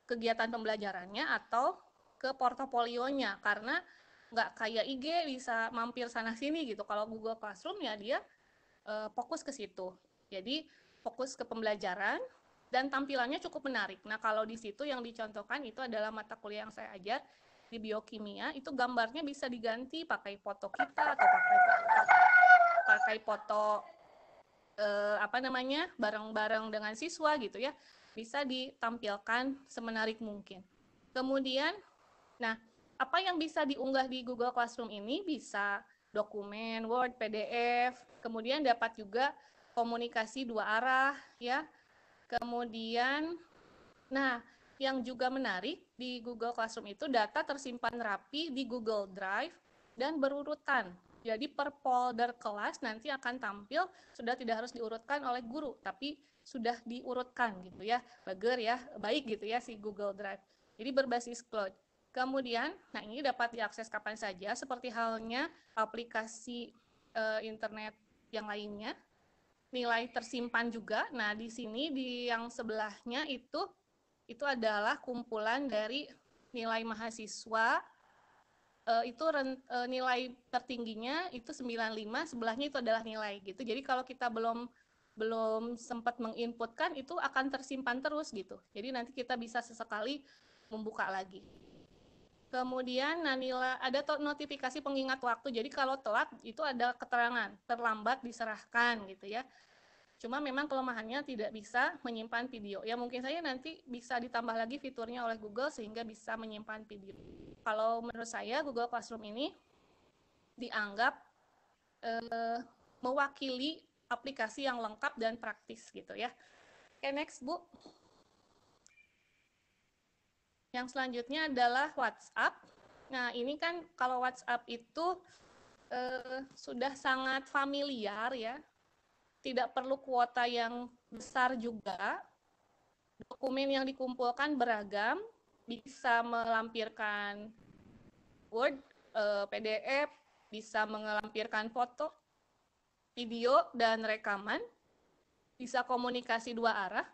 kegiatan pembelajarannya atau ke portofolionya, karena nggak kayak IG bisa mampir sana sini gitu. Kalau Google Classroom ya dia fokus ke situ. Jadi fokus ke pembelajaran dan tampilannya cukup menarik. Nah kalau di situ yang dicontohkan itu adalah mata kuliah yang saya ajar di biokimia, itu gambarnya bisa diganti pakai foto kita atau pakai foto bareng-bareng dengan siswa gitu ya, bisa ditampilkan semenarik mungkin. Kemudian, nah apa yang bisa diunggah di Google Classroom ini bisa dokumen, Word, PDF, kemudian dapat juga komunikasi dua arah ya. Kemudian, nah yang juga menarik di Google Classroom itu data tersimpan rapi di Google Drive dan berurutan. Jadi per folder kelas nanti akan tampil, sudah tidak harus diurutkan oleh guru, tapi sudah diurutkan gitu ya, baik gitu ya si Google Drive. Jadi berbasis cloud. Kemudian, nah ini dapat diakses kapan saja, seperti halnya aplikasi internet yang lainnya. Nilai tersimpan juga. Nah di sini di yang sebelahnya itu adalah kumpulan dari nilai mahasiswa. Itu nilai tertingginya itu 95, sebelahnya itu adalah nilai gitu. Jadi kalau kita belum sempat menginputkan itu akan tersimpan terus gitu. Jadi nanti kita bisa sesekali membuka lagi. Kemudian nilai ada notifikasi pengingat waktu. Jadi kalau telat itu ada keterangan terlambat diserahkan gitu ya. Cuma memang kelemahannya tidak bisa menyimpan video. Ya mungkin saja nanti bisa ditambah lagi fiturnya oleh Google sehingga bisa menyimpan video. Kalau menurut saya Google Classroom ini dianggap mewakili aplikasi yang lengkap dan praktis gitu ya. Oke, next Bu. Yang selanjutnya adalah WhatsApp. Nah ini kan kalau WhatsApp itu sudah sangat familiar ya. Tidak perlu kuota yang besar juga. Dokumen yang dikumpulkan beragam, bisa melampirkan Word, PDF, bisa melampirkan foto, video, dan rekaman, bisa komunikasi dua arah.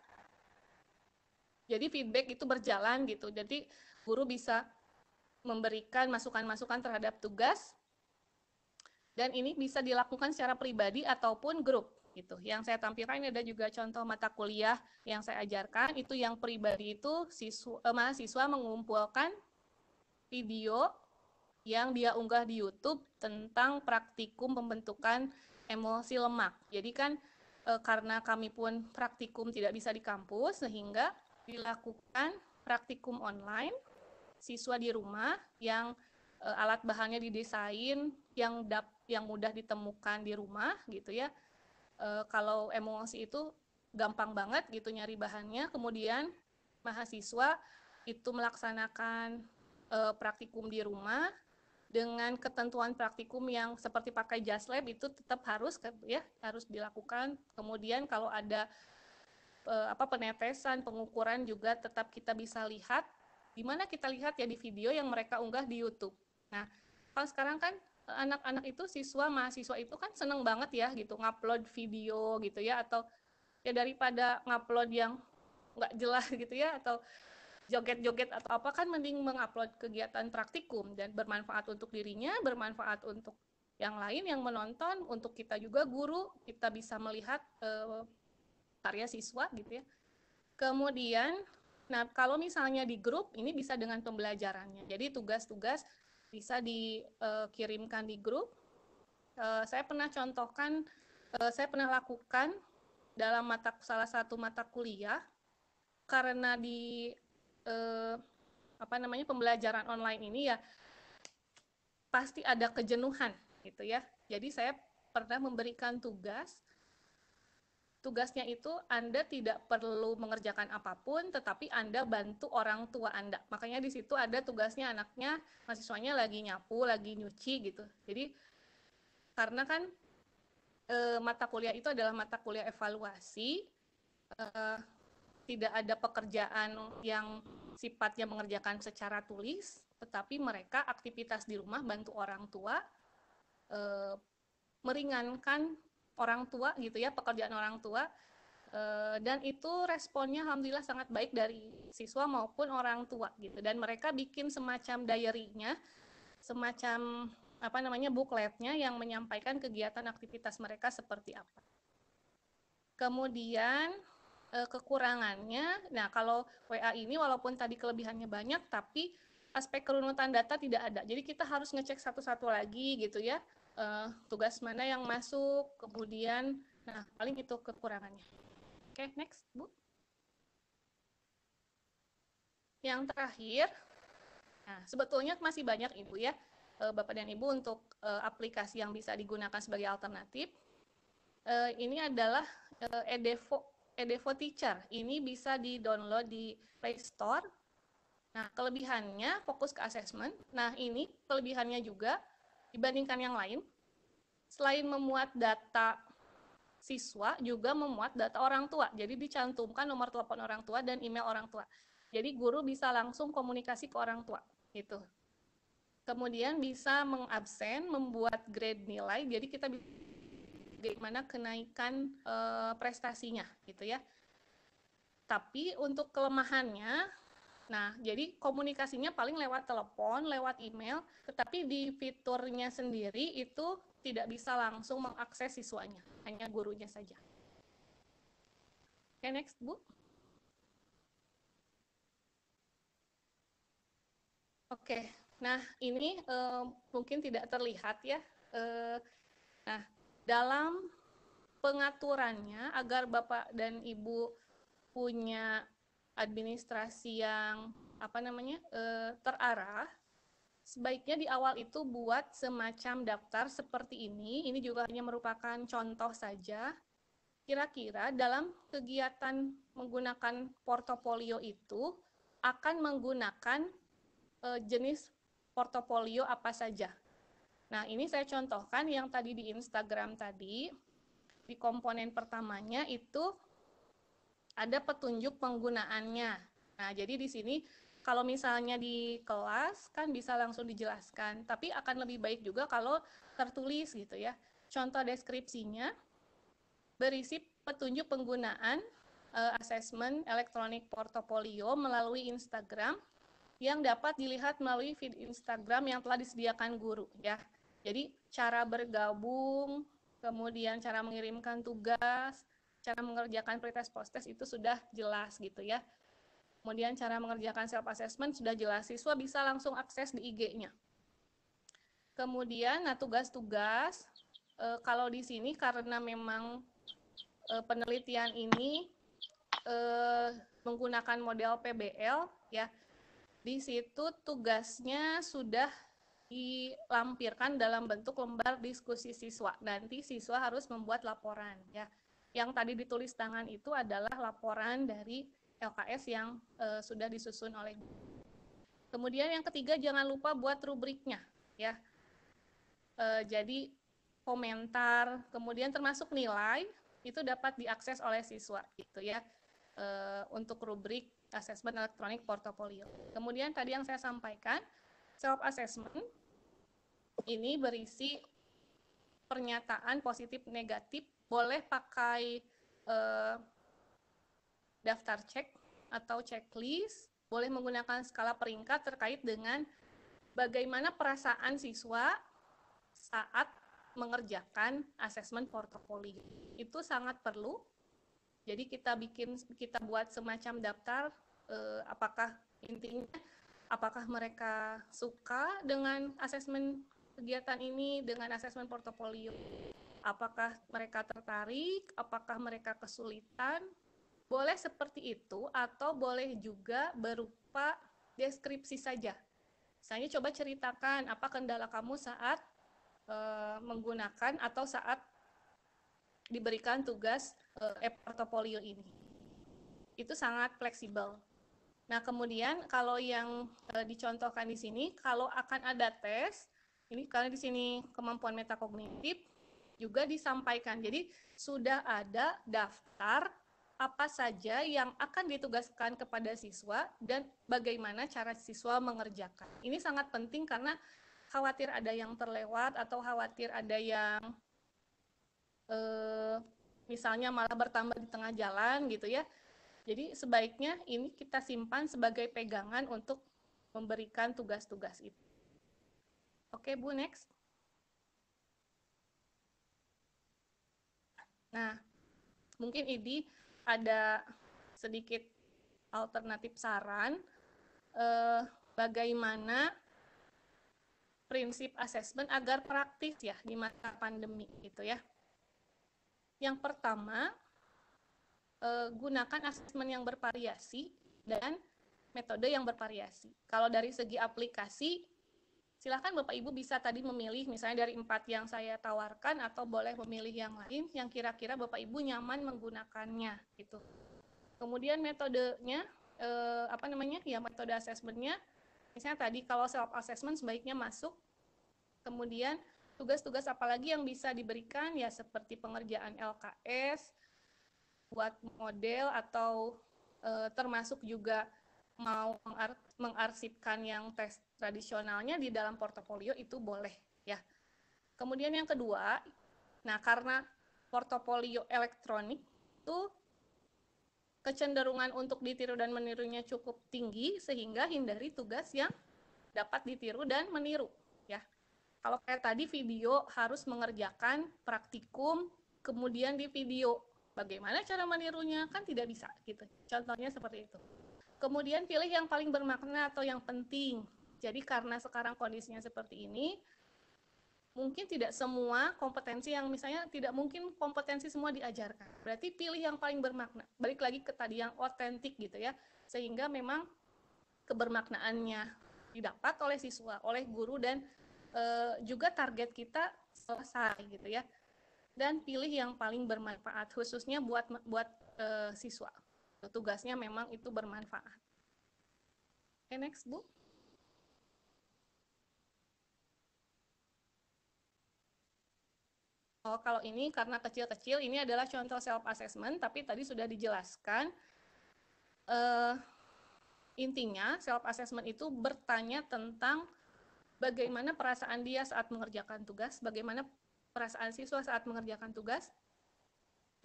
Jadi feedback itu berjalan gitu. Jadi guru bisa memberikan masukan-masukan terhadap tugas, dan ini bisa dilakukan secara pribadi ataupun grup. Gitu. Yang saya tampilkan ini ada juga contoh mata kuliah yang saya ajarkan, itu yang pribadi itu mahasiswa mengumpulkan video yang dia unggah di YouTube tentang praktikum pembentukan emosi lemak. Jadi kan karena kami pun praktikum tidak bisa di kampus, sehingga dilakukan praktikum online, siswa di rumah yang alat bahannya didesain yang mudah ditemukan di rumah gitu ya. Kalau emosi itu gampang banget gitu nyari bahannya, kemudian mahasiswa itu melaksanakan praktikum di rumah dengan ketentuan praktikum yang seperti pakai JustLab itu tetap harus dilakukan. Kemudian kalau ada penetesan, pengukuran juga tetap kita bisa lihat. Di mana kita lihat ya di video yang mereka unggah di YouTube. Nah, kalau sekarang kan anak-anak itu mahasiswa itu kan seneng banget ya gitu ngupload video gitu ya, atau ya daripada ngupload yang nggak jelas gitu ya, atau joget-joget atau apa, kan mending mengupload kegiatan praktikum dan bermanfaat untuk dirinya, bermanfaat untuk yang lain yang menonton, untuk kita juga guru, kita bisa melihat karya siswa gitu ya. Kemudian, nah kalau misalnya di grup, ini bisa dengan pembelajarannya. Jadi tugas-tugas bisa dikirimkan di grup. Saya pernah contohkan, saya pernah lakukan dalam salah satu mata kuliah, karena di pembelajaran online ini ya pasti ada kejenuhan gitu ya. Jadi saya pernah memberikan tugasnya itu Anda tidak perlu mengerjakan apapun, tetapi Anda bantu orang tua Anda. Makanya di situ ada tugasnya anaknya, mahasiswanya lagi nyapu, lagi nyuci gitu. Jadi karena kan mata kuliah itu adalah mata kuliah evaluasi, tidak ada pekerjaan yang sifatnya mengerjakan secara tulis, tetapi mereka aktivitas di rumah bantu orang tua, meringankan orang tua gitu ya, pekerjaan orang tua, dan itu responnya alhamdulillah sangat baik dari siswa maupun orang tua gitu. Dan mereka bikin semacam diary-nya, semacam bookletnya yang menyampaikan kegiatan aktivitas mereka seperti apa. Kemudian kekurangannya, nah kalau WA ini walaupun tadi kelebihannya banyak, tapi aspek kerunutan data tidak ada. Jadi kita harus ngecek satu-satu lagi gitu ya, tugas mana yang masuk, kemudian, nah paling itu kekurangannya. Oke, next, Bu. Yang terakhir, nah sebetulnya masih banyak Ibu ya, Bapak dan Ibu, untuk aplikasi yang bisa digunakan sebagai alternatif. Ini adalah Edevo Teacher. Ini bisa di-download di Play Store. Nah, kelebihannya fokus ke assessment. Nah, ini kelebihannya juga dibandingkan yang lain. Selain memuat data siswa, juga memuat data orang tua. Jadi dicantumkan nomor telepon orang tua dan email orang tua. Jadi guru bisa langsung komunikasi ke orang tua. Gitu. Kemudian bisa mengabsen, membuat grade nilai. Jadi kita bisa bagaimana kenaikan prestasinya gitu ya. Tapi untuk kelemahannya, nah jadi komunikasinya paling lewat telepon, lewat email, tetapi di fiturnya sendiri itu tidak bisa langsung mengakses siswanya, hanya gurunya saja. Oke, next Bu. Oke, nah ini mungkin tidak terlihat ya. Nah, dalam pengaturannya agar Bapak dan Ibu punya administrasi yang terarah, sebaiknya di awal itu buat semacam daftar seperti ini. Ini juga hanya merupakan contoh saja. Kira-kira dalam kegiatan menggunakan portofolio itu akan menggunakan jenis portofolio apa saja. Nah, ini saya contohkan yang tadi di Instagram tadi. Di komponen pertamanya itu ada petunjuk penggunaannya. Nah, jadi di sini kalau misalnya di kelas kan bisa langsung dijelaskan, tapi akan lebih baik juga kalau tertulis gitu ya. Contoh deskripsinya berisi petunjuk penggunaan asesmen elektronik portofolio melalui Instagram yang dapat dilihat melalui feed Instagram yang telah disediakan guru ya. Jadi cara bergabung, kemudian cara mengirimkan tugas, cara mengerjakan pretest post-test itu sudah jelas gitu ya. Kemudian cara mengerjakan self-assessment sudah jelas, siswa bisa langsung akses di IG-nya. Kemudian, nah tugas-tugas, kalau di sini karena memang penelitian ini menggunakan model PBL, ya, di situ tugasnya sudah dilampirkan dalam bentuk lembar diskusi siswa. Nanti siswa harus membuat laporan ya. Yang tadi ditulis tangan itu adalah laporan dari LKS yang sudah disusun oleh. Kemudian yang ketiga, jangan lupa buat rubriknya ya. Jadi komentar, kemudian termasuk nilai itu dapat diakses oleh siswa gitu ya. Untuk rubrik asesmen elektronik portofolio. Kemudian tadi yang saya sampaikan, self assessment ini berisi pernyataan positif negatif, boleh pakai daftar cek atau checklist, boleh menggunakan skala peringkat terkait dengan bagaimana perasaan siswa saat mengerjakan asesmen portofolio. Itu sangat perlu. Jadi kita buat semacam daftar, apakah intinya apakah mereka suka dengan asesmen kegiatan ini, dengan asesmen portofolio. Apakah mereka tertarik, apakah mereka kesulitan. Boleh seperti itu, atau boleh juga berupa deskripsi saja. Misalnya coba ceritakan apa kendala kamu saat menggunakan atau saat diberikan tugas e-portofolio ini. Itu sangat fleksibel. Nah, kemudian kalau yang dicontohkan di sini, kalau akan ada tes, ini karena di sini kemampuan metakognitif juga disampaikan. Jadi sudah ada daftar apa saja yang akan ditugaskan kepada siswa dan bagaimana cara siswa mengerjakan. Ini sangat penting karena khawatir ada yang terlewat atau khawatir ada yang misalnya malah bertambah di tengah jalan gitu ya. Jadi sebaiknya ini kita simpan sebagai pegangan untuk memberikan tugas-tugas itu. Oke Bu, next. Nah, mungkin ini ada sedikit alternatif saran bagaimana prinsip asesmen agar praktis ya di masa pandemi gitu ya. Yang pertama, gunakan asesmen yang bervariasi dan metode yang bervariasi. Kalau dari segi aplikasi, silakan Bapak Ibu bisa tadi memilih misalnya dari 4 yang saya tawarkan atau boleh memilih yang lain yang kira-kira Bapak Ibu nyaman menggunakannya gitu. Kemudian metodenya metode asesmennya misalnya tadi kalau self assessment sebaiknya masuk. Kemudian tugas-tugas apalagi yang bisa diberikan ya seperti pengerjaan LKS, buat model atau termasuk juga mau mengarsipkan yang tes tradisionalnya di dalam portofolio itu boleh ya. Kemudian yang kedua, nah karena portofolio elektronik itu kecenderungan untuk ditiru dan menirunya cukup tinggi sehingga hindari tugas yang dapat ditiru dan meniru ya. Kalau kayak tadi video harus mengerjakan praktikum kemudian di video. Bagaimana cara menirunya? Kan tidak bisa gitu. Contohnya seperti itu. Kemudian pilih yang paling bermakna atau yang penting. Jadi karena sekarang kondisinya seperti ini, mungkin tidak semua kompetensi yang misalnya tidak mungkin kompetensi semua diajarkan. Berarti pilih yang paling bermakna. Balik lagi ke tadi yang otentik gitu ya. Sehingga memang kebermaknaannya didapat oleh siswa, oleh guru dan juga target kita selesai gitu ya. Dan pilih yang paling bermanfaat khususnya buat siswa. Tugasnya memang itu bermanfaat. Oke, next Bu. Oh, kalau ini karena kecil-kecil, ini adalah contoh self-assessment, tapi tadi sudah dijelaskan. Intinya, self-assessment itu bertanya tentang bagaimana perasaan dia saat mengerjakan tugas, bagaimana perasaan siswa saat mengerjakan tugas,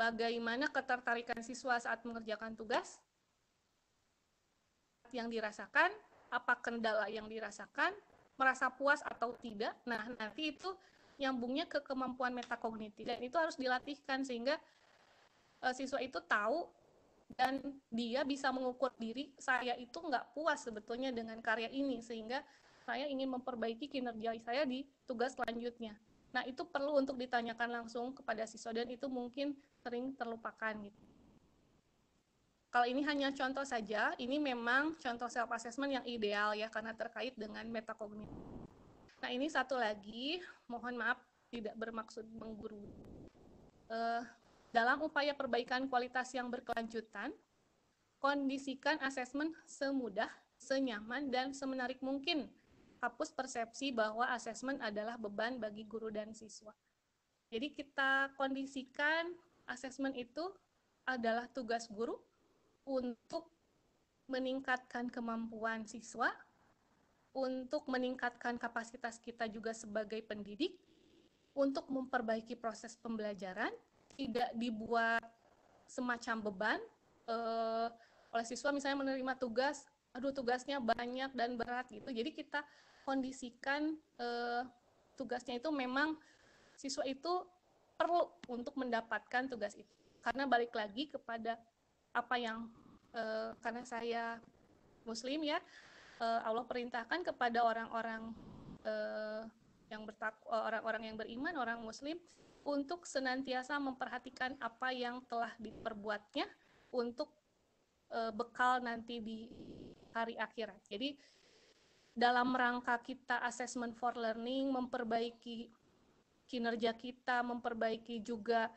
bagaimana ketertarikan siswa saat mengerjakan tugas, yang dirasakan, apa kendala yang dirasakan, merasa puas atau tidak. Nah, nanti itu nyambungnya ke kemampuan metakognitif dan itu harus dilatihkan sehingga siswa itu tahu dan dia bisa mengukur diri, saya itu nggak puas sebetulnya dengan karya ini sehingga saya ingin memperbaiki kinerja saya di tugas selanjutnya. Nah, itu perlu untuk ditanyakan langsung kepada siswa dan itu mungkin sering terlupakan gitu. Kalau ini hanya contoh saja, ini memang contoh self-assessment yang ideal ya, karena terkait dengan metakognitif. Nah, ini satu lagi, mohon maaf tidak bermaksud menggurui. Dalam upaya perbaikan kualitas yang berkelanjutan, kondisikan asesmen semudah, senyaman, dan semenarik mungkin. Hapus persepsi bahwa asesmen adalah beban bagi guru dan siswa. Jadi kita kondisikan asesmen itu adalah tugas guru, untuk meningkatkan kemampuan siswa, untuk meningkatkan kapasitas kita juga sebagai pendidik, untuk memperbaiki proses pembelajaran, tidak dibuat semacam beban oleh siswa misalnya menerima tugas, aduh tugasnya banyak dan berat gitu. Jadi kita kondisikan tugasnya itu memang siswa itu perlu untuk mendapatkan tugas itu. Karena balik lagi kepada apa yang karena saya Muslim ya, Allah perintahkan kepada orang-orang orang-orang yang beriman, orang Muslim, untuk senantiasa memperhatikan apa yang telah diperbuatnya untuk bekal nanti di hari akhirat. Jadi dalam rangka kita assessment for learning, memperbaiki kinerja kita, memperbaiki juga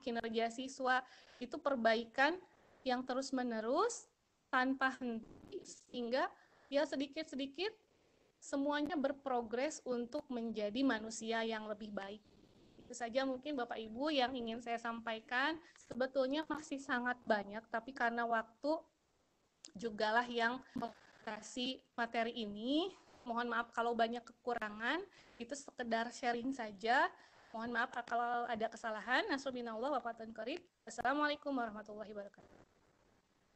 kinerja siswa, itu perbaikan yang terus-menerus tanpa henti, sehingga ya sedikit-sedikit semuanya berprogres untuk menjadi manusia yang lebih baik. Itu saja mungkin Bapak Ibu yang ingin saya sampaikan. Sebetulnya masih sangat banyak, tapi karena waktu jugalah yang kasih materi ini. Mohon maaf kalau banyak kekurangan, itu sekedar sharing saja. Mohon maaf kalau ada kesalahan. Nasrullah wa fatun qarib. Assalamualaikum warahmatullahi wabarakatuh.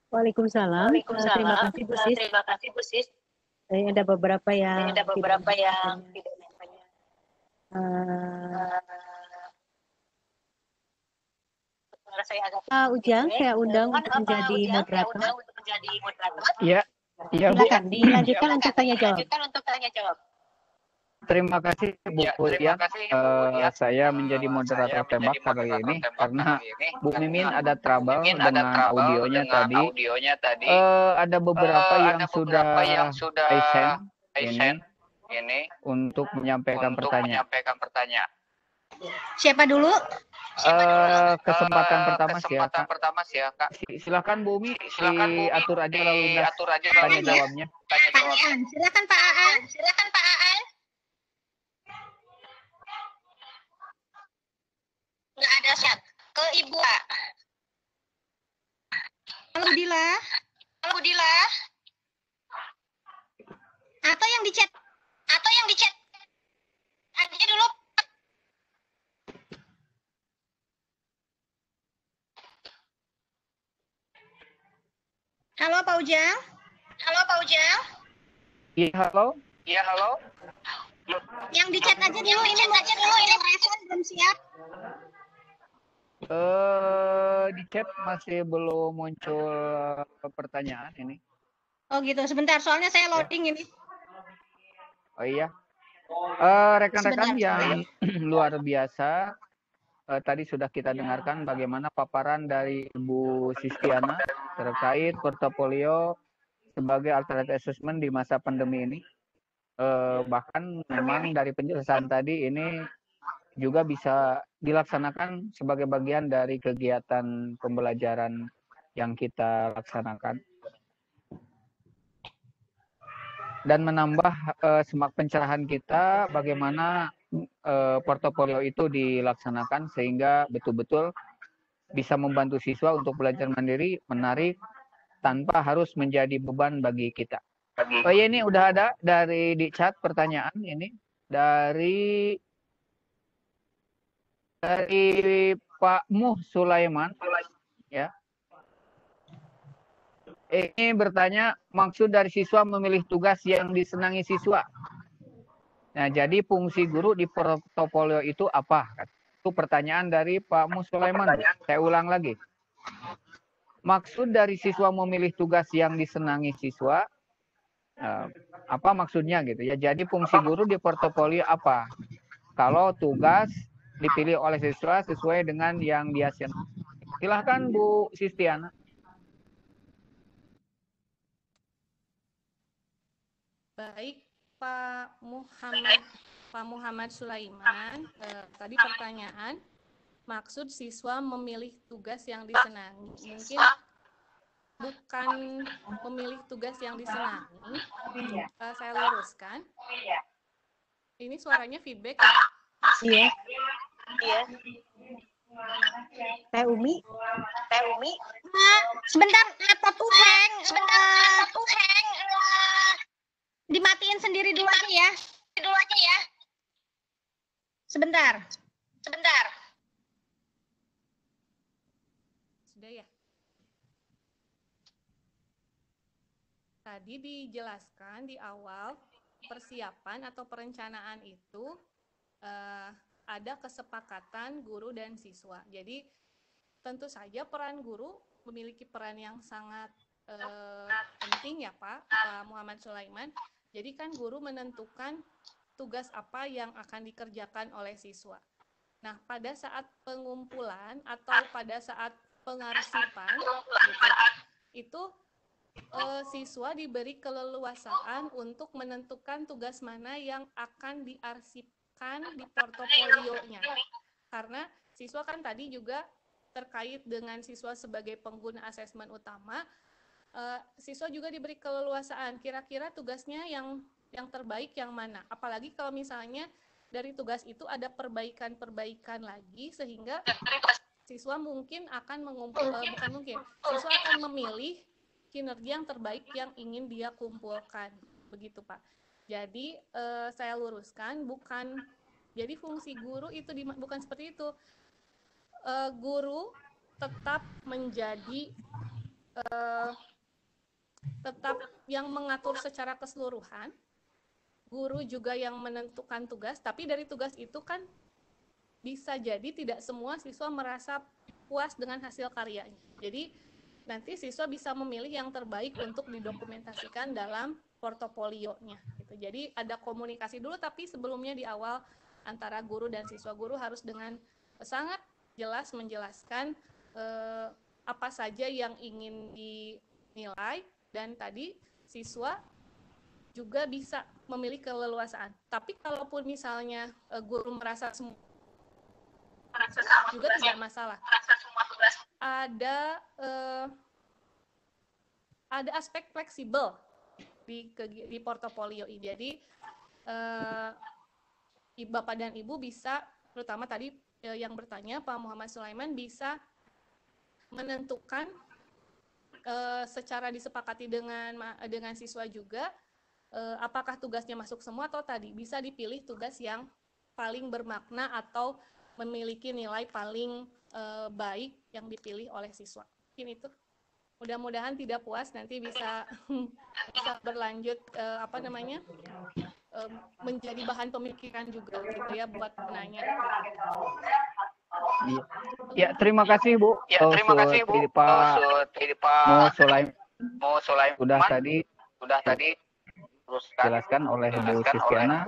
Waalaikumsalam. Terima kasih Bu Sis. Terima kasih Bu Sis. Ada beberapa yang tidak Ujang, saya undang untuk menjadi moderator. Ya, silakan dilanjutkan untuk tanya jawab. Terima kasih Bu Ujang. Saya menjadi moderator tembak kali ini karena Bu Mimin ada trouble dengan audionya tadi. Ada beberapa yang sudah ini untuk menyampaikan pertanyaan. Siapa dulu? Kesempatan pertama sih ya, Kak. Silakan Bu Umi, diatur aja lalu lintas tanya jawabnya. Pak Aan, silakan Pak Aan. Nggak ada chat ke Ibu. Halo Dila. Atau yang di chat aja dulu. Halo Pak Ujang. Iya, halo. Yang di chat aja dulu, ini respon belum siap. Di chat masih belum muncul pertanyaan ini. Oh gitu, sebentar soalnya saya loading ini. Oh iya. Rekan-rekan yang luar biasa, tadi sudah kita dengarkan bagaimana paparan dari Ibu Sistiana terkait portofolio sebagai alternative assessment di masa pandemi ini. Bahkan memang dari penjelasan tadi ini juga bisa dilaksanakan sebagai bagian dari kegiatan pembelajaran yang kita laksanakan. Dan menambah semak pencerahan kita bagaimana portofolio itu dilaksanakan sehingga betul-betul bisa membantu siswa untuk belajar mandiri, menarik, tanpa harus menjadi beban bagi kita. Oh ya, ini udah ada dari di chat pertanyaan ini dari Pak Muh Sulaiman ya. Ini bertanya maksud dari siswa memilih tugas yang disenangi siswa. Nah, jadi fungsi guru di portofolio itu apa? Itu pertanyaan dari Pak Muh Sulaiman. Saya ulang lagi. Maksud dari siswa memilih tugas yang disenangi siswa, apa maksudnya gitu ya? Jadi fungsi guru di portofolio apa? Kalau tugas dipilih oleh siswa sesuai dengan yang dia senangi. Silahkan Bu Sistiana. Baik, Pak Muhammad Sulaiman, tadi pertanyaan, maksud siswa memilih tugas yang disenangi. Mungkin bukan memilih tugas yang disenangi, saya luruskan. Ini suaranya feedback ya? Iya. Teh Umi. Sebentar, laptop tuh hang. Dimatiin sendiri dulu aja ya. Sebentar. Sudah ya? tadi dijelaskan di awal persiapan atau perencanaan itu ada kesepakatan guru dan siswa. Jadi tentu saja peran guru memiliki peran yang sangat penting ya Pak Muhammad Sulaiman. Jadi kan guru menentukan tugas apa yang akan dikerjakan oleh siswa. Nah, pada saat pengumpulan atau pada saat pengarsipan gitu, itu siswa diberi keleluasaan untuk menentukan tugas mana yang akan diarsipkan di portofolionya. Karena siswa kan tadi juga terkait dengan siswa sebagai pengguna asesmen utama, siswa juga diberi keleluasaan kira-kira tugasnya yang terbaik yang mana. Apalagi kalau misalnya dari tugas itu ada perbaikan-perbaikan lagi, sehingga siswa mungkin akan siswa akan memilih kinerja yang terbaik yang ingin dia kumpulkan, begitu Pak. Jadi saya luruskan, jadi fungsi guru itu bukan seperti itu. Guru tetap menjadi tetap yang mengatur secara keseluruhan, guru juga yang menentukan tugas, tapi dari tugas itu kan bisa jadi tidak semua siswa merasa puas dengan hasil karyanya. Jadi nanti siswa bisa memilih yang terbaik untuk didokumentasikan dalam portofolionya. Gitu. Jadi ada komunikasi dulu, tapi sebelumnya di awal antara guru dan siswa, guru harus dengan sangat jelas menjelaskan apa saja yang ingin dinilai, dan tadi siswa juga bisa memilih keleluasaan. Tapi kalaupun misalnya guru merasa juga tidak masalah. Ada aspek fleksibel di portofolio ini. Jadi Bapak dan Ibu bisa, terutama tadi yang bertanya Pak Muhammad Sulaiman, bisa menentukan secara disepakati dengan siswa juga apakah tugasnya masuk semua atau tadi bisa dipilih tugas yang paling bermakna atau memiliki nilai paling baik yang dipilih oleh siswa. Mungkin itu. Mudah-mudahan tidak puas, nanti bisa berlanjut menjadi bahan pemikiran juga gitu ya buat penanya. Ya, terima kasih Bu. Terima kasih Bu. Pak Sulaiman sudah tadi jelaskan oleh Bu Sistiana.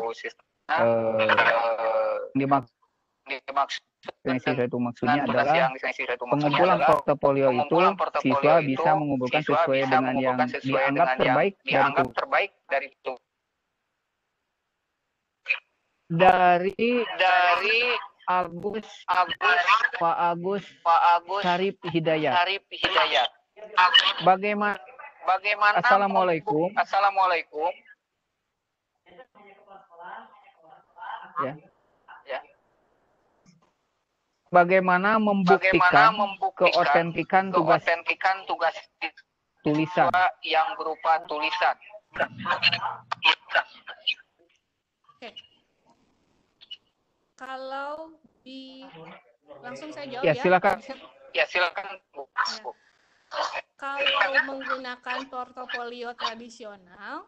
Maksudnya adalah pengumpulan portofolio itu siswa bisa mengumpulkan sesuai dengan yang dianggap terbaik dari Pak Agus Syarif Hidayat. Bagaimana? Assalamualaikum. Ya. Bagaimana membuktikan keotentikan tugas tulisan yang berupa tulisan? Oke. Kalau langsung saya jawab ya. Silakan. Ya. Kalau menggunakan portofolio tradisional,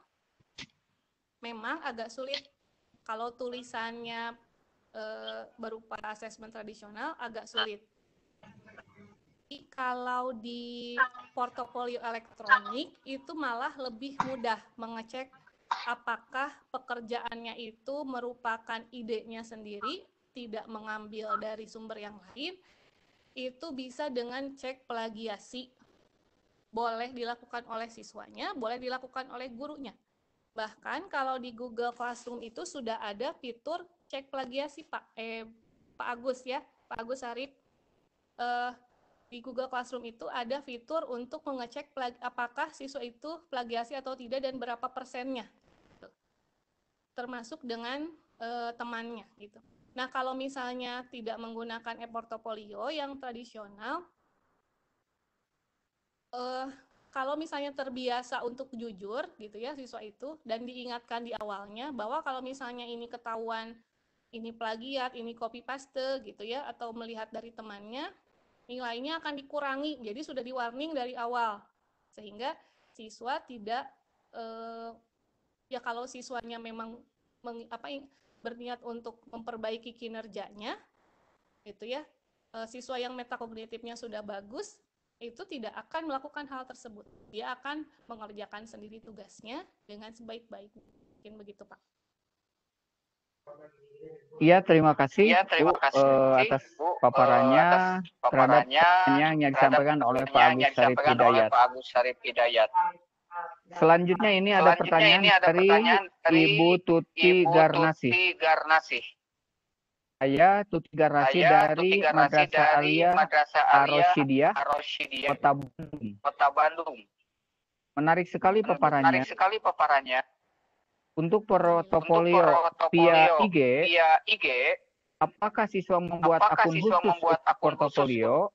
memang agak sulit. Kalau tulisannya berupa asesmen tradisional agak sulit. Kalau di portofolio elektronik itu malah lebih mudah mengecek apakah pekerjaannya itu merupakan idenya sendiri, tidak mengambil dari sumber yang lain. Itu bisa dengan cek plagiasi. Boleh dilakukan oleh siswanya, boleh dilakukan oleh gurunya. Bahkan kalau di Google Classroom itu sudah ada fitur cek plagiasi Pak Agus ya, Pak Agus Syarif. Di Google Classroom itu ada fitur untuk mengecek apakah siswa itu plagiasi atau tidak dan berapa persennya, termasuk dengan temannya gitu. Nah kalau misalnya tidak menggunakan e-portofolio yang tradisional, kalau misalnya terbiasa untuk jujur gitu ya siswa itu, dan diingatkan di awalnya bahwa kalau misalnya ini ketahuan ini plagiat, ini copy paste gitu ya, atau melihat dari temannya, nilainya akan dikurangi. Jadi sudah di warning dari awal sehingga siswa tidak ya kalau siswanya memang berniat untuk memperbaiki kinerjanya, itu ya, siswa yang metakognitifnya sudah bagus itu tidak akan melakukan hal tersebut. Dia akan mengerjakan sendiri tugasnya dengan sebaik-baiknya. Mungkin begitu, Pak. Iya, terima kasih Bu atas paparannya terhadap pertanyaan yang disampaikan oleh Pak Agus Syarif Hidayat. Selanjutnya ini ada pertanyaan dari Ibu Tuti Garnasih. Saya Tuti Garnasih dari Madrasah Aliyah Ar-Rasyidiyah, Kota Bandung. Menarik sekali paparannya. Untuk portofolio via IG, apakah siswa membuat akun khusus untuk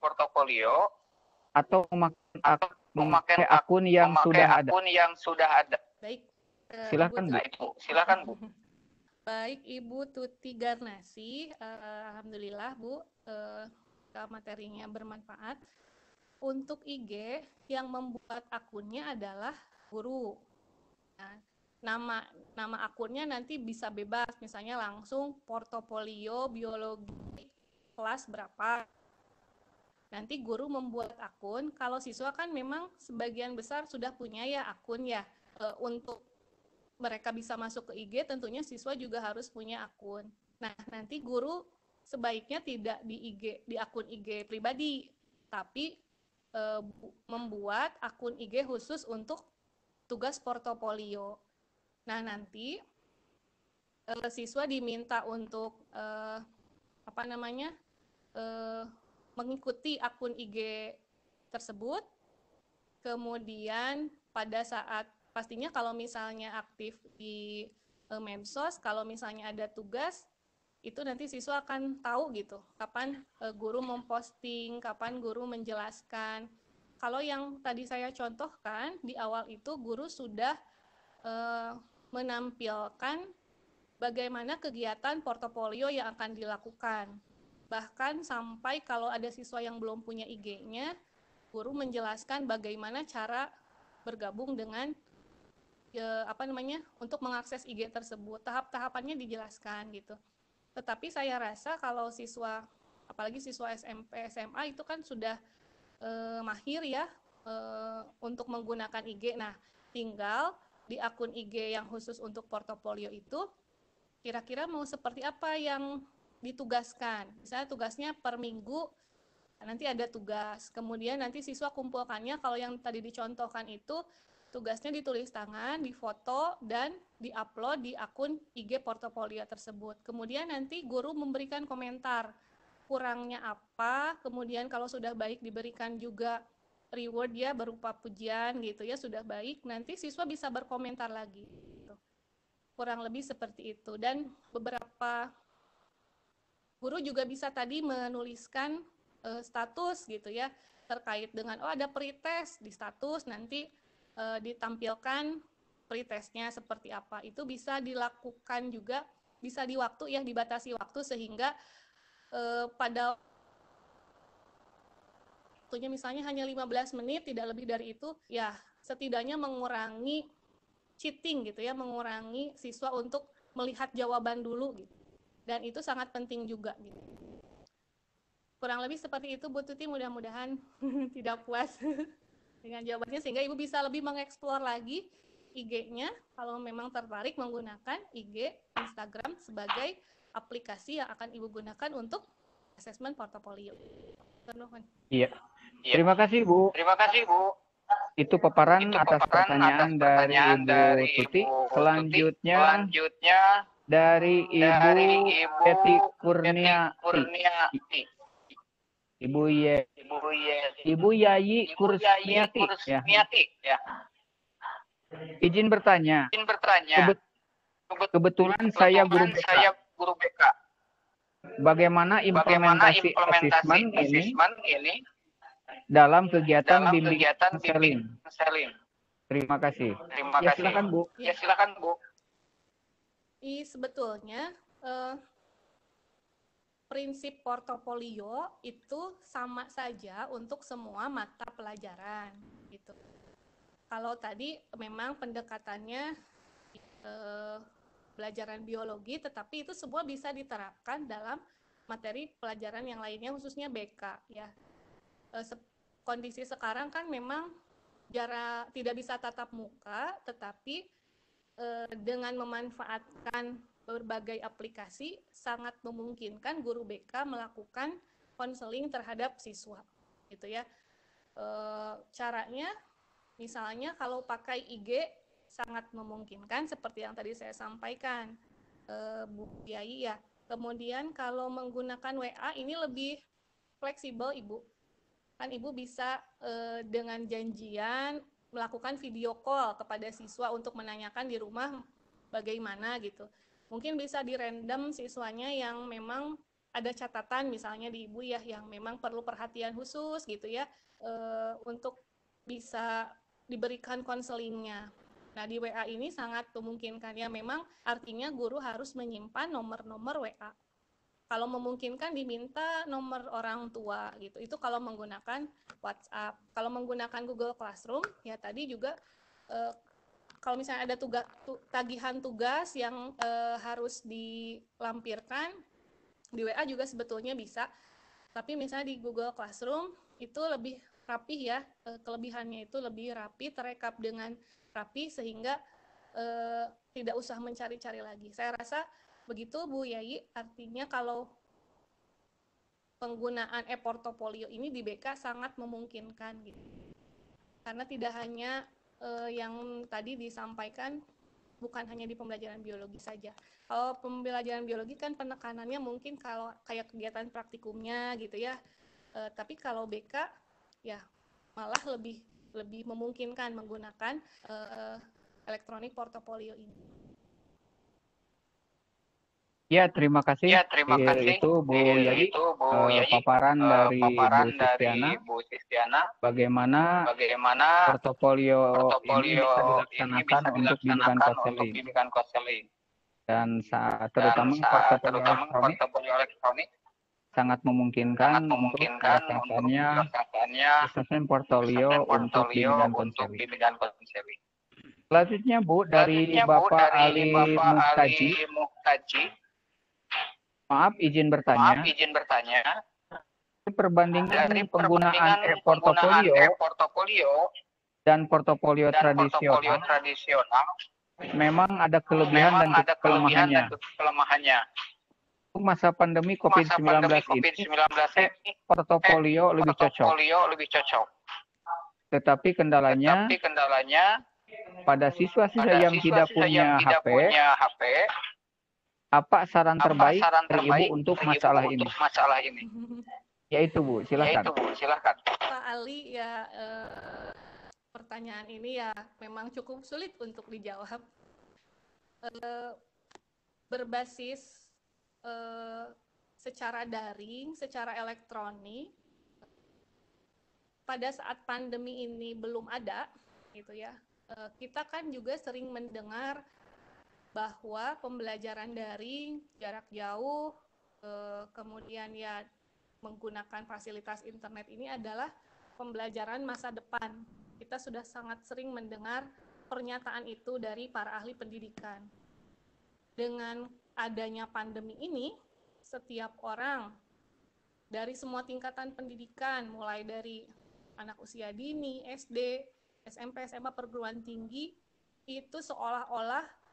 portofolio atau memakai akun yang sudah ada? Baik. Silakan Bu. Baik, Ibu Tuti Garnasih, alhamdulillah Bu, materinya bermanfaat. Untuk IG yang membuat akunnya adalah guru. Nah, nama akunnya nanti bisa bebas, misalnya langsung portofolio biologi kelas berapa. Nanti guru membuat akun, kalau siswa kan memang sebagian besar sudah punya ya akun ya, untuk mereka bisa masuk ke IG, tentunya siswa juga harus punya akun. Nah, nanti guru sebaiknya tidak di akun IG pribadi, tapi membuat akun IG khusus untuk tugas portofolio. Nah, nanti siswa diminta untuk mengikuti akun IG tersebut. Kemudian pada saat pastinya kalau misalnya aktif di medsos, kalau misalnya ada tugas, itu nanti siswa akan tahu gitu, kapan guru memposting, kapan guru menjelaskan. Kalau yang tadi saya contohkan, di awal itu guru sudah menampilkan bagaimana kegiatan portofolio yang akan dilakukan. Bahkan sampai kalau ada siswa yang belum punya IG-nya, guru menjelaskan bagaimana cara bergabung dengan untuk mengakses IG tersebut. Tahap-tahapannya dijelaskan gitu. Tetapi saya rasa kalau siswa, apalagi siswa SMP, SMA itu kan sudah mahir ya untuk menggunakan IG. Nah, tinggal di akun IG yang khusus untuk portofolio itu kira-kira mau seperti apa yang ditugaskan. Misalnya tugasnya per minggu nanti ada tugas. Kemudian nanti siswa kumpulkannya, kalau yang tadi dicontohkan itu tugasnya ditulis tangan, difoto, dan diupload di akun IG portofolio tersebut. Kemudian nanti guru memberikan komentar, kurangnya apa, kemudian kalau sudah baik diberikan juga reward ya, berupa pujian gitu ya, sudah baik, nanti siswa bisa berkomentar lagi. Gitu. Kurang lebih seperti itu. Dan beberapa guru juga bisa tadi menuliskan status gitu ya, terkait dengan, ada pretest di status, nanti ditampilkan pretestnya seperti apa. Itu bisa dilakukan juga, bisa di waktu ya, dibatasi waktu sehingga pada waktunya misalnya hanya 15 menit, tidak lebih dari itu, ya setidaknya mengurangi cheating gitu ya, mengurangi siswa untuk melihat jawaban dulu gitu. Dan itu sangat penting juga gitu. Kurang lebih seperti itu Bu Tuti, mudah-mudahan tidak puas dengan jawabannya, sehingga Ibu bisa lebih mengeksplor lagi IG-nya kalau memang tertarik menggunakan IG Instagram sebagai aplikasi yang akan Ibu gunakan untuk asesmen portofolio. Iya. Terima kasih Bu. Itu paparan atas pertanyaan dari Ibu Tuti. Selanjutnya dari Ibu Yeti Kurniati. Ibu Yayi Kurniati ya. Izin bertanya. Kebetulan saya guru BK. Bagaimana implementasi asesmen ini dalam kegiatan bimbingan konseling? Terima kasih. Ya silakan Bu. Sebetulnya prinsip portofolio itu sama saja untuk semua mata pelajaran gitu. kalau tadi memang pendekatannya pelajaran biologi, tetapi itu semua bisa diterapkan dalam materi pelajaran yang lainnya, khususnya BK ya. Kondisi sekarang kan memang jarak tidak bisa tatap muka, tetapi dengan memanfaatkan berbagai aplikasi sangat memungkinkan guru BK melakukan konseling terhadap siswa, gitu ya. Caranya, misalnya kalau pakai IG sangat memungkinkan seperti yang tadi saya sampaikan, Bu Yai ya. Kemudian kalau menggunakan WA ini lebih fleksibel Ibu. Kan Ibu bisa dengan janjian melakukan video call kepada siswa untuk menanyakan di rumah bagaimana gitu. Mungkin bisa di random siswanya yang memang ada catatan misalnya di Ibu ya, yang memang perlu perhatian khusus gitu ya, untuk bisa diberikan konselingnya. Nah, di WA ini sangat memungkinkan ya, memang artinya guru harus menyimpan nomor-nomor WA. Kalau memungkinkan diminta nomor orang tua gitu. Itu kalau menggunakan WhatsApp. Kalau menggunakan Google Classroom ya tadi juga kalau misalnya ada tagihan tugas yang harus dilampirkan di WA juga sebetulnya bisa. Tapi misalnya di Google Classroom itu lebih rapih ya, kelebihannya itu lebih rapi, terekap dengan rapi sehingga tidak usah mencari-cari lagi. Saya rasa begitu Bu Yai, artinya kalau penggunaan e-portofolio ini di BK sangat memungkinkan gitu. Karena tidak hanya yang tadi disampaikan, bukan hanya di pembelajaran biologi saja. Kalau pembelajaran biologi kan penekanannya mungkin kalau kayak kegiatan praktikumnya gitu ya. Tapi kalau BK ya malah lebih memungkinkan menggunakan elektronik portofolio ini. Ya, terima kasih. Itu Bu Yai, paparan dari Bu Sistiana, bagaimana portofolio ini bisa dilaksanakan untuk bimbingan konseling. Dan terutama portofolio elektronik sangat memungkinkan untuk melaksanakannya susun portofolio untuk bimbingan konseling. Selanjutnya Bu, dari Bapak Ali Muhtaji. Maaf, izin bertanya. Perbandingan penggunaan e-portofolio dan portofolio tradisional memang ada kelebihan dan kelemahannya. Untuk masa pandemi COVID-19 ini, portofolio lebih cocok. Tetapi kendalanya pada siswa-siswa yang tidak punya HP, apa saran terbaik dari Ibu untuk masalah ini? Yaitu Bu, silakan. Pak Ali ya, pertanyaan ini ya memang cukup sulit untuk dijawab. Berbasis secara daring, secara elektronik, pada saat pandemi ini belum ada, gitu ya. Kita kan juga sering mendengar bahwa pembelajaran daring, jarak jauh, kemudian ya menggunakan fasilitas internet ini adalah pembelajaran masa depan. Kita sudah sangat sering mendengar pernyataan itu dari para ahli pendidikan. Dengan adanya pandemi ini, setiap orang dari semua tingkatan pendidikan, mulai dari anak usia dini, SD, SMP, SMA, perguruan tinggi, itu seolah-olah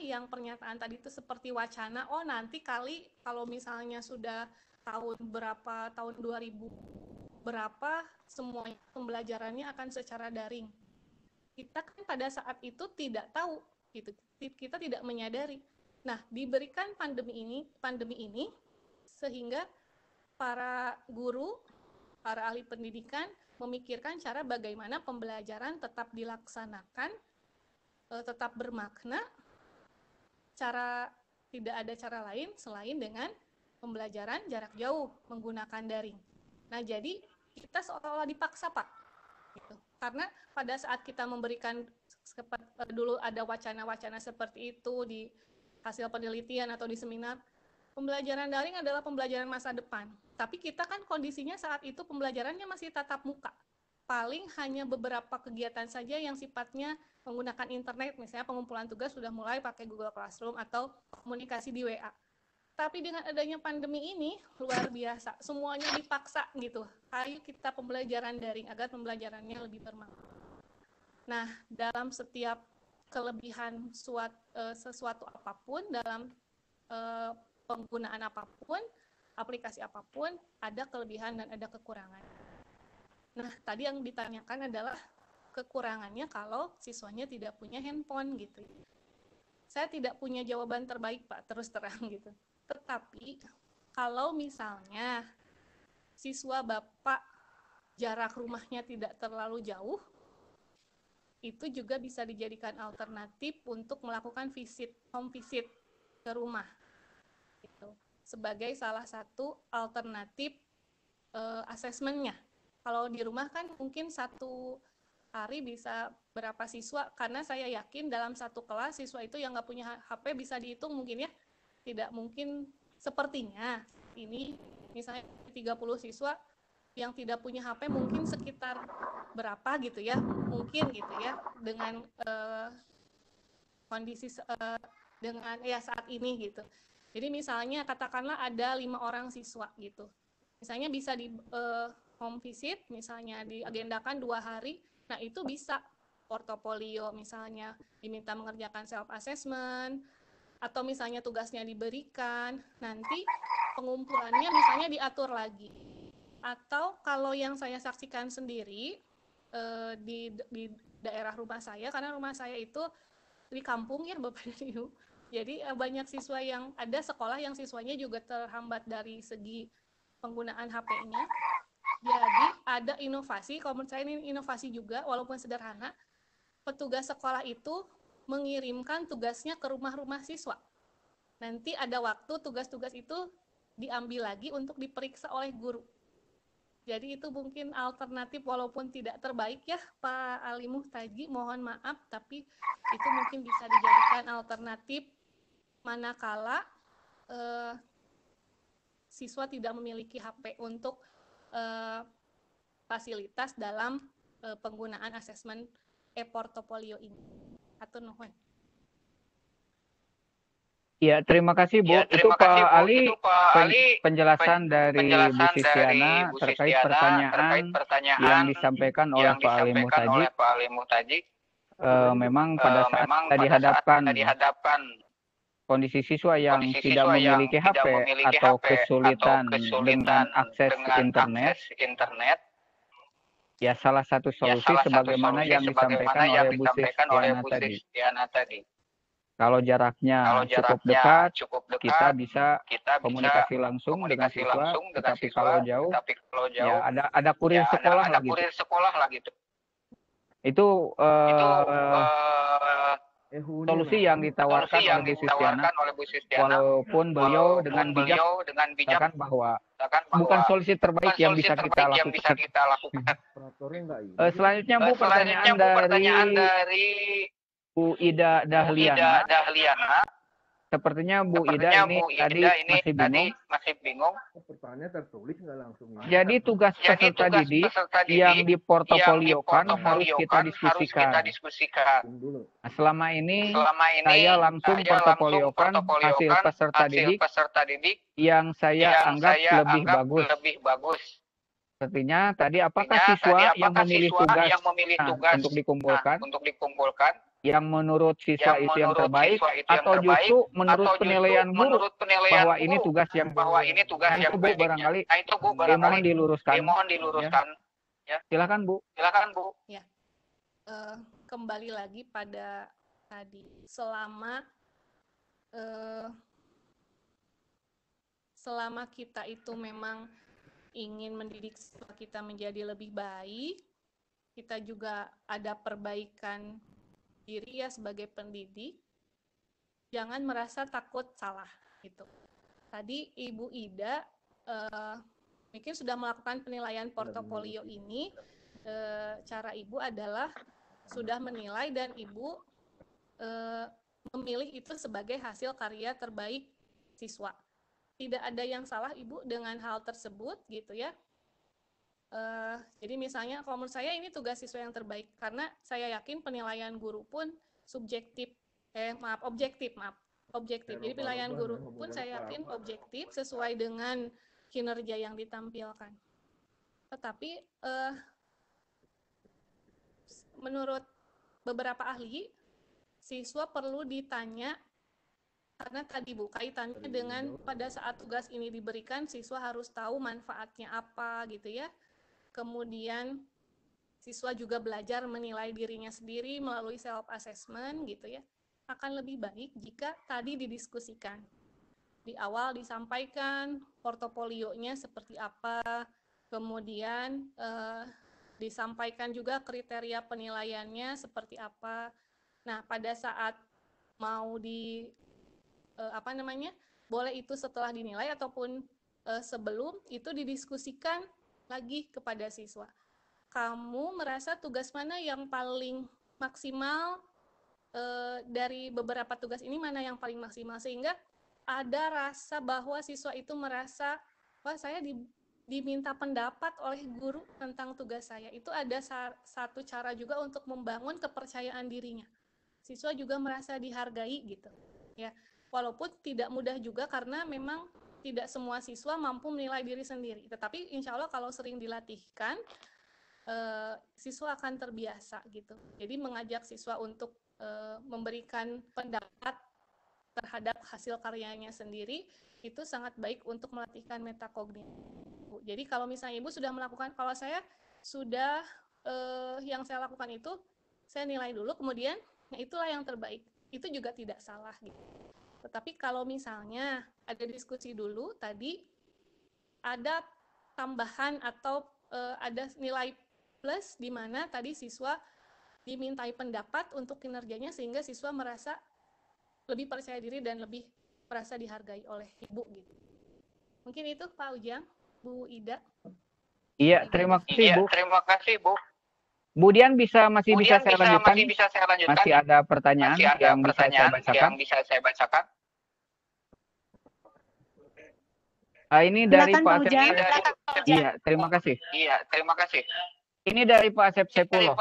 yang pernyataan tadi itu seperti wacana, oh nanti kali kalau misalnya sudah tahun 2000 berapa, semua pembelajarannya akan secara daring. Kita kan pada saat itu tidak tahu, gitu. Kita tidak menyadari. Nah, diberikan pandemi ini sehingga para guru, para ahli pendidikan memikirkan cara bagaimana pembelajaran tetap dilaksanakan, tetap bermakna. Tidak ada cara lain selain dengan pembelajaran jarak jauh menggunakan daring. Nah, jadi kita seolah-olah dipaksa, Pak. Gitu. Karena pada saat kita memberikan, dulu ada wacana-wacana seperti itu di hasil penelitian atau di seminar, pembelajaran daring adalah pembelajaran masa depan. Tapi kita kan kondisinya saat itu pembelajarannya masih tatap muka. paling hanya beberapa kegiatan saja yang sifatnya menggunakan internet, misalnya pengumpulan tugas sudah mulai pakai Google Classroom atau komunikasi di WA. Tapi dengan adanya pandemi ini luar biasa, semuanya dipaksa gitu. Ayo kita pembelajaran daring agar pembelajarannya lebih bermanfaat. Nah, dalam setiap kelebihan sesuatu apapun, dalam penggunaan apapun, aplikasi apapun, ada kelebihan dan ada kekurangan. Nah, tadi yang ditanyakan adalah kekurangannya kalau siswanya tidak punya handphone gitu. Saya tidak punya jawaban terbaik, Pak, terus terang gitu. Tetapi kalau misalnya siswa Bapak jarak rumahnya tidak terlalu jauh, itu juga bisa dijadikan alternatif untuk melakukan home visit ke rumah. Gitu. Sebagai salah satu alternatif asesmennya. Kalau di rumah kan mungkin satu hari bisa berapa siswa, karena saya yakin dalam satu kelas siswa itu yang nggak punya HP bisa dihitung mungkin ya, tidak mungkin sepertinya ini misalnya 30 siswa yang tidak punya HP mungkin sekitar berapa gitu ya, mungkin gitu ya, dengan kondisi dengan ya saat ini gitu. Jadi misalnya katakanlah ada 5 orang siswa gitu, misalnya bisa di home visit, misalnya diagendakan 2 hari. Nah, itu bisa portofolio, misalnya diminta mengerjakan self-assessment, atau misalnya tugasnya diberikan, nanti pengumpulannya misalnya diatur lagi. Atau kalau yang saya saksikan sendiri di daerah rumah saya, karena rumah saya itu di kampung ya Bapak dan Ibu, jadi banyak siswa yang ada sekolah yang siswanya juga terhambat dari segi penggunaan HP-nya. Jadi ada inovasi, kalau menurut saya ini inovasi juga, walaupun sederhana, petugas sekolah itu mengirimkan tugasnya ke rumah-rumah siswa. Nanti ada waktu tugas-tugas itu diambil lagi untuk diperiksa oleh guru. Jadi itu mungkin alternatif, walaupun tidak terbaik ya Pak Ali Muhtaji, mohon maaf, tapi itu mungkin bisa dijadikan alternatif manakala siswa tidak memiliki HP untuk fasilitas dalam penggunaan asesmen e-portofolio ini. Atur nuhun. Ya, terima kasih Bu. Itu Pak Ali penjelasan dari Bu Sistiana terkait pertanyaan yang disampaikan oleh Pak Ali Muhtaji. Memang pada saat kita dihadapkan kondisi siswa yang tidak memiliki HP atau kesulitan dengan akses internet, ya salah satu solusi sebagaimana yang disampaikan oleh Bu Sistiana tadi. Kalau jaraknya cukup dekat, kita bisa komunikasi langsung dengan siswa, tetapi kalau jauh, ya ada kurir sekolah lah gitu. Itu solusi yang ditawarkan oleh Bu Sistiana, walaupun beliau dengan bijak mengatakan bahwa bukan solusi terbaik yang bisa kita lakukan. Selanjutnya Bu, pertanyaan dari Bu Ida Dahliana. Sepertinya Bu Ida ini tadi masih bingung. Pertanyaan tertulis nggak langsung. Jadi tugas peserta didik yang diportofoliokan harus kita diskusikan. Nah, selama ini saya langsung portofoliokan hasil peserta didik yang saya anggap lebih bagus. Artinya tadi apakah siswa yang memilih tugas untuk dikumpulkan yang menurut siswa itu yang terbaik, atau justru menurut penilaian guru bahwa ini tugas yang baik, barangkali mohon diluruskan. Ya. Silakan Bu. Ya. Kembali lagi pada tadi, selama kita itu memang ingin mendidik siswa kita menjadi lebih baik, kita juga ada perbaikan diri ya sebagai pendidik, jangan merasa takut salah gitu. Tadi Ibu Ida mungkin sudah melakukan penilaian portofolio ini, cara Ibu adalah sudah menilai dan Ibu memilih itu sebagai hasil karya terbaik siswa. Tidak ada yang salah Ibu dengan hal tersebut gitu ya. Jadi misalnya kalau menurut saya ini tugas siswa yang terbaik karena saya yakin penilaian guru pun objektif. Jadi penilaian guru pun saya yakin objektif sesuai dengan kinerja yang ditampilkan. Tetapi menurut beberapa ahli, siswa perlu ditanya karena tadi Bu, kaitannya dengan pada saat tugas ini diberikan, siswa harus tahu manfaatnya apa gitu ya. Kemudian siswa juga belajar menilai dirinya sendiri melalui self assessment gitu ya. Akan lebih baik jika tadi didiskusikan. Di awal disampaikan portofolionya seperti apa, kemudian disampaikan juga kriteria penilaiannya seperti apa. Nah, pada saat mau boleh itu setelah dinilai ataupun sebelum itu didiskusikan lagi kepada siswa. Kamu merasa tugas mana yang paling maksimal dari beberapa tugas ini, mana yang paling maksimal, sehingga ada rasa bahwa siswa itu merasa, wah saya diminta pendapat oleh guru tentang tugas saya. Itu ada satu cara juga untuk membangun kepercayaan dirinya. Siswa juga merasa dihargai gitu ya. Walaupun tidak mudah juga karena memang tidak semua siswa mampu menilai diri sendiri. Tetapi insya Allah kalau sering dilatihkan, siswa akan terbiasa gitu. Jadi mengajak siswa untuk memberikan pendapat terhadap hasil karyanya sendiri itu sangat baik untuk melatihkan metakognitif. Jadi kalau misalnya Ibu sudah melakukan, kalau saya sudah yang saya lakukan itu saya nilai dulu, kemudian itulah yang terbaik. Itu juga tidak salah gitu. Tetapi kalau misalnya ada diskusi dulu, tadi ada tambahan atau ada nilai plus di mana tadi siswa dimintai pendapat untuk kinerjanya sehingga siswa merasa lebih percaya diri dan lebih merasa dihargai oleh Ibu gitu. Mungkin itu Pak Ujang, Bu Ida. Iya, terima kasih Bu. Bu Dian masih bisa saya lanjutkan? Masih ada pertanyaan yang bisa saya bacakan? Ini dari Pak Asep. Iya, terima kasih. Ini dari Pak Asep Sepuluh.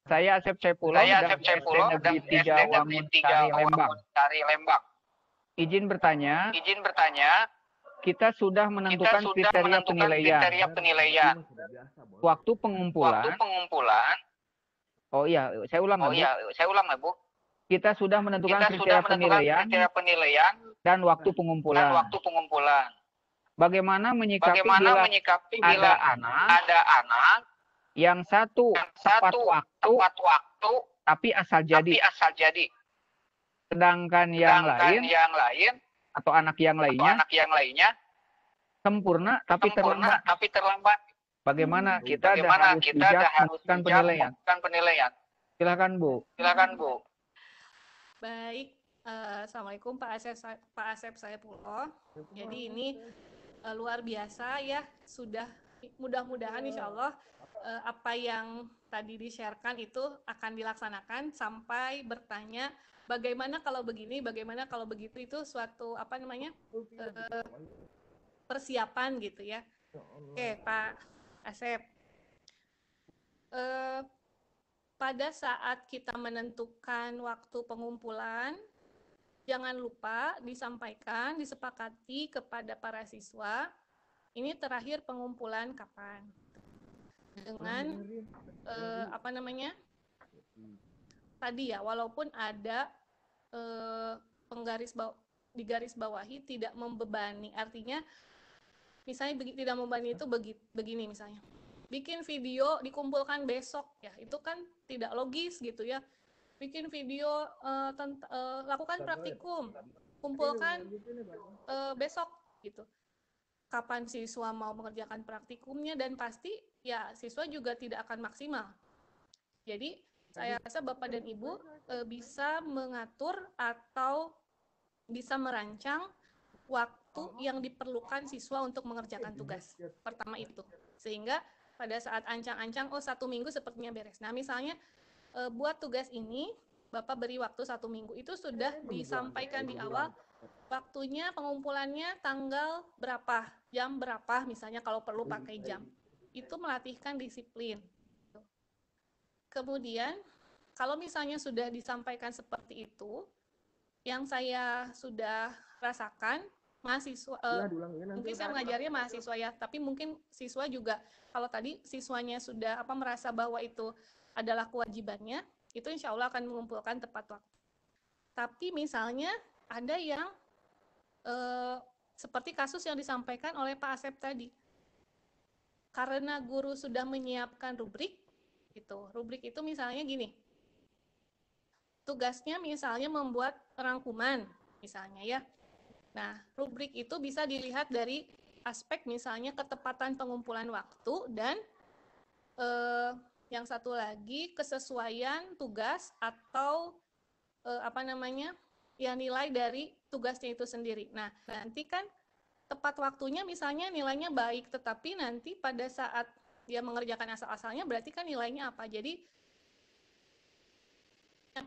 Saya Asep Sepuluh dari Negeri 3 Wangun Sari Lembang. Izin bertanya. Kita sudah menentukan kriteria penilaian. Waktu pengumpulan. Oh iya, saya ulang ya, Bu. Kita sudah menentukan kriteria penilaian dan waktu pengumpulan. Bagaimana menyikapi bila ada anak yang satu tepat waktu tapi asal jadi. Sedangkan yang lain atau anak yang lainnya sempurna tapi terlambat. Bagaimana kita harus bijak melakukan penilaian. Silakan Bu. Baik, Assalamualaikum Pak Asep Saipullah. Jadi ini luar biasa ya, sudah mudah-mudahan insya Allah apa yang tadi di-sharekan itu akan dilaksanakan sampai bertanya bagaimana kalau begini, bagaimana kalau begitu, itu suatu persiapan gitu ya. Oke Pak Asep, pada saat kita menentukan waktu pengumpulan, jangan lupa disampaikan, disepakati kepada para siswa, ini terakhir pengumpulan kapan. Dengan tadi ya, walaupun ada digaris bawahi tidak membebani, artinya misalnya tidak membebani itu begini misalnya. Bikin video dikumpulkan besok ya, itu kan tidak logis gitu ya. Bikin video lakukan praktikum, kumpulkan besok gitu. Kapan siswa mau mengerjakan praktikumnya, dan pasti ya siswa juga tidak akan maksimal. Jadi saya rasa Bapak dan Ibu bisa mengatur atau bisa merancang waktu yang diperlukan siswa untuk mengerjakan tugas. Pertama itu, sehingga pada saat ancang-ancang, 1 minggu sepertinya beres. Nah, misalnya buat tugas ini, Bapak beri waktu 1 minggu. Itu sudah disampaikan di awal waktunya pengumpulannya tanggal berapa, jam berapa, misalnya kalau perlu pakai jam. Itu melatihkan disiplin. Kemudian, kalau misalnya sudah disampaikan seperti itu, yang saya sudah rasakan, mahasiswa, mungkin saya mengajarnya mahasiswa ya, tapi mungkin siswa juga, kalau tadi siswanya sudah merasa bahwa itu adalah kewajibannya, itu insya Allah akan mengumpulkan tepat waktu. Tapi misalnya ada yang seperti kasus yang disampaikan oleh Pak Asep tadi, karena guru sudah menyiapkan rubrik, gitu. Rubrik itu misalnya gini, tugasnya misalnya membuat rangkuman, misalnya ya. Nah, rubrik itu bisa dilihat dari aspek misalnya ketepatan pengumpulan waktu dan yang satu lagi kesesuaian tugas atau ya nilai dari tugasnya itu sendiri. Nah, nanti kan tepat waktunya misalnya nilainya baik, tetapi nanti pada saat dia mengerjakan asal-asalnya berarti kan nilainya apa. Jadi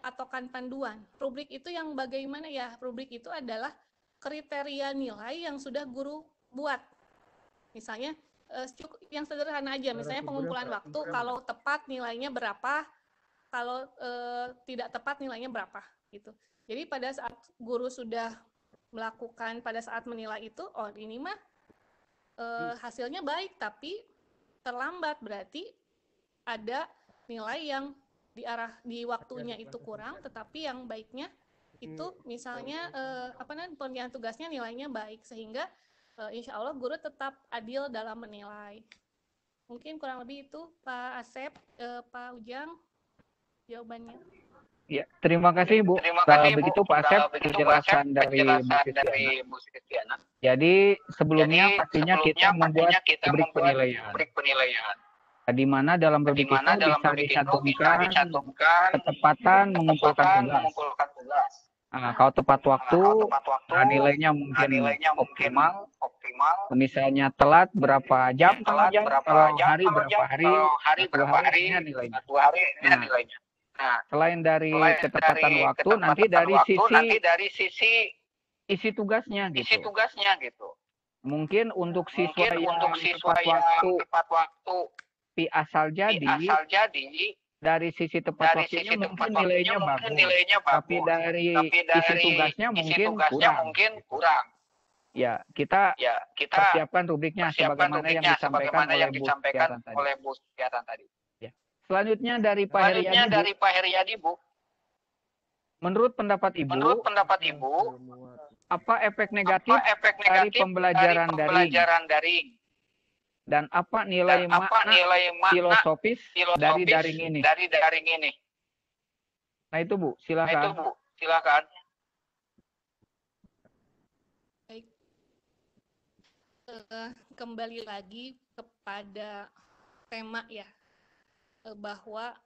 patokan panduan. Rubrik itu yang bagaimana ya? Rubrik itu adalah kriteria nilai yang sudah guru buat. Misalnya yang sederhana aja, misalnya pengumpulan waktu, kalau tepat nilainya berapa, kalau tidak tepat nilainya berapa gitu. Jadi pada saat guru sudah melakukan, pada saat menilai itu, oh ini mah hasilnya baik tapi terlambat, berarti ada nilai yang di waktunya itu kurang, tetapi yang baiknya itu misalnya penilaian tugasnya nilainya baik, sehingga insya Allah guru tetap adil dalam menilai. Mungkin kurang lebih itu Pak Asep, Pak Ujang jawabannya. Ya, terima kasih Bu. Begitu Pak Asep penjelasan dari Bu Sitiana. Jadi sebelumnya pastinya kita membuat rubrik penilaian. Di mana dalam rubrik itu bisa dicantumkan ketepatan mengumpulkan tugas. Nah, kalau tepat waktu, nilainya mungkin optimal. Misalnya telat berapa jam, kalau hari berapa hari, nilainya. Nah, selain dari ketepatan waktu, nanti dari sisi isi tugasnya gitu. Mungkin untuk siswa yang tepat waktu asal jadi dari sisi tepat waktunya mungkin nilainya bagus, tapi dari isi tugasnya mungkin kurang. Ya, kita persiapkan rubriknya sebagaimana yang disampaikan oleh Bu Sitiana tadi. Ya. Selanjutnya dari Pak Heriadi, Bu. Menurut pendapat Ibu, apa efek negatif dari pembelajaran daring? Dan apa nilai makna filosofis dari daring ini? Nah itu Bu, silakan. Baik. Kembali lagi kepada tema ya, bahwa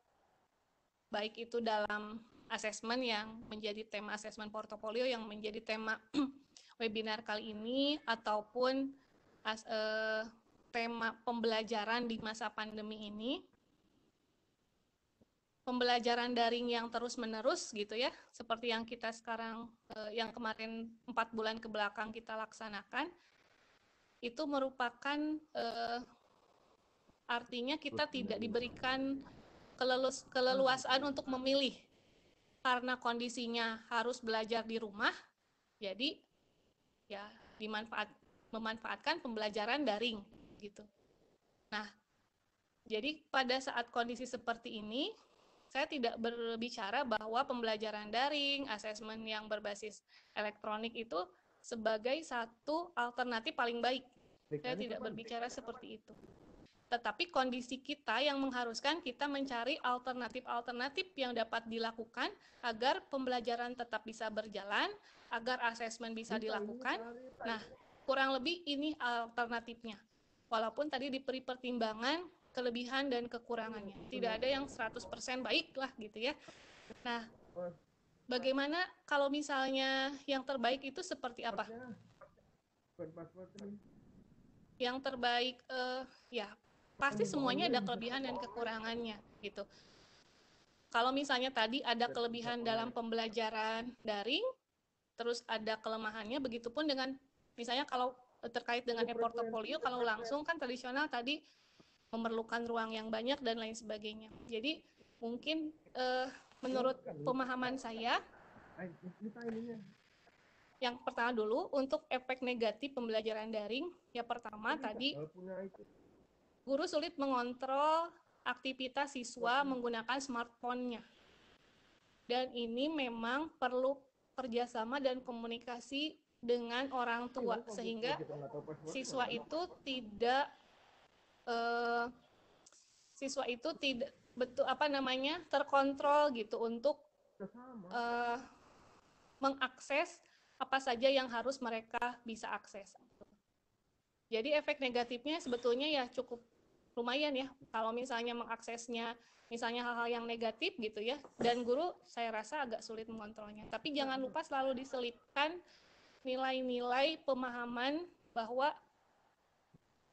baik itu dalam asesmen yang menjadi tema asesmen portofolio yang menjadi tema webinar kali ini, ataupun tema pembelajaran di masa pandemi ini, pembelajaran daring yang terus-menerus gitu ya, seperti yang kita sekarang, yang kemarin 4 bulan ke belakang kita laksanakan, itu merupakan artinya kita tidak diberikan keleluasaan untuk memilih, karena kondisinya harus belajar di rumah, jadi ya memanfaatkan pembelajaran daring gitu. Nah, jadi pada saat kondisi seperti ini, saya tidak berbicara bahwa pembelajaran daring, asesmen yang berbasis elektronik itu sebagai satu alternatif paling baik. Saya tidak berbicara seperti itu. Tetapi kondisi kita yang mengharuskan kita mencari alternatif-alternatif yang dapat dilakukan agar pembelajaran tetap bisa berjalan, agar asesmen bisa dilakukan. Nah, kurang lebih ini alternatifnya. Walaupun tadi diberi pertimbangan kelebihan dan kekurangannya. Tidak ada yang 100% baik lah gitu ya. Nah, bagaimana kalau misalnya yang terbaik itu seperti apa? Yang terbaik ya pasti semuanya ada kelebihan dan kekurangannya gitu. Kalau misalnya tadi ada kelebihan dalam pembelajaran daring, terus ada kelemahannya. Begitupun dengan misalnya kalau terkait dengan e-portfolio, kalau langsung kan tradisional tadi memerlukan ruang yang banyak dan lain sebagainya. Jadi mungkin menurut pemahaman saya, yang pertama dulu untuk efek negatif pembelajaran daring, ya pertama tadi guru sulit mengontrol aktivitas siswa menggunakan smartphone-nya. Dan ini memang perlu kerjasama dan komunikasi dengan orang tua sehingga siswa itu tidak betul terkontrol gitu untuk mengakses apa saja yang harus mereka bisa akses. Jadi efek negatifnya sebetulnya ya cukup lumayan ya kalau misalnya mengaksesnya misalnya hal-hal yang negatif gitu ya, dan guru saya rasa agak sulit mengontrolnya. Tapi jangan lupa selalu diselipkan nilai-nilai pemahaman bahwa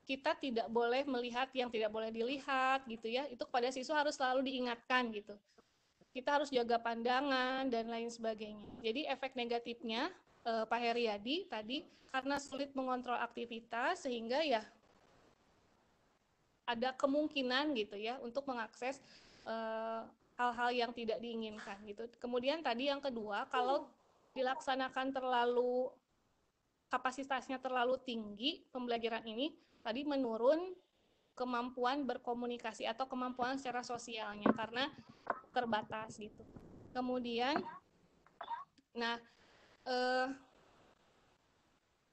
kita tidak boleh melihat yang tidak boleh dilihat gitu ya. Itu kepada siswa harus selalu diingatkan gitu. Kita harus jaga pandangan dan lain sebagainya. Jadi efek negatifnya Pak Heriadi tadi karena sulit mengontrol aktivitas sehingga ya ada kemungkinan gitu ya untuk mengakses hal-hal yang tidak diinginkan gitu. Kemudian tadi yang kedua, kalau dilaksanakan terlalu kapasitasnya terlalu tinggi pembelajaran ini tadi menurun kemampuan berkomunikasi atau kemampuan secara sosialnya karena terbatas gitu. Kemudian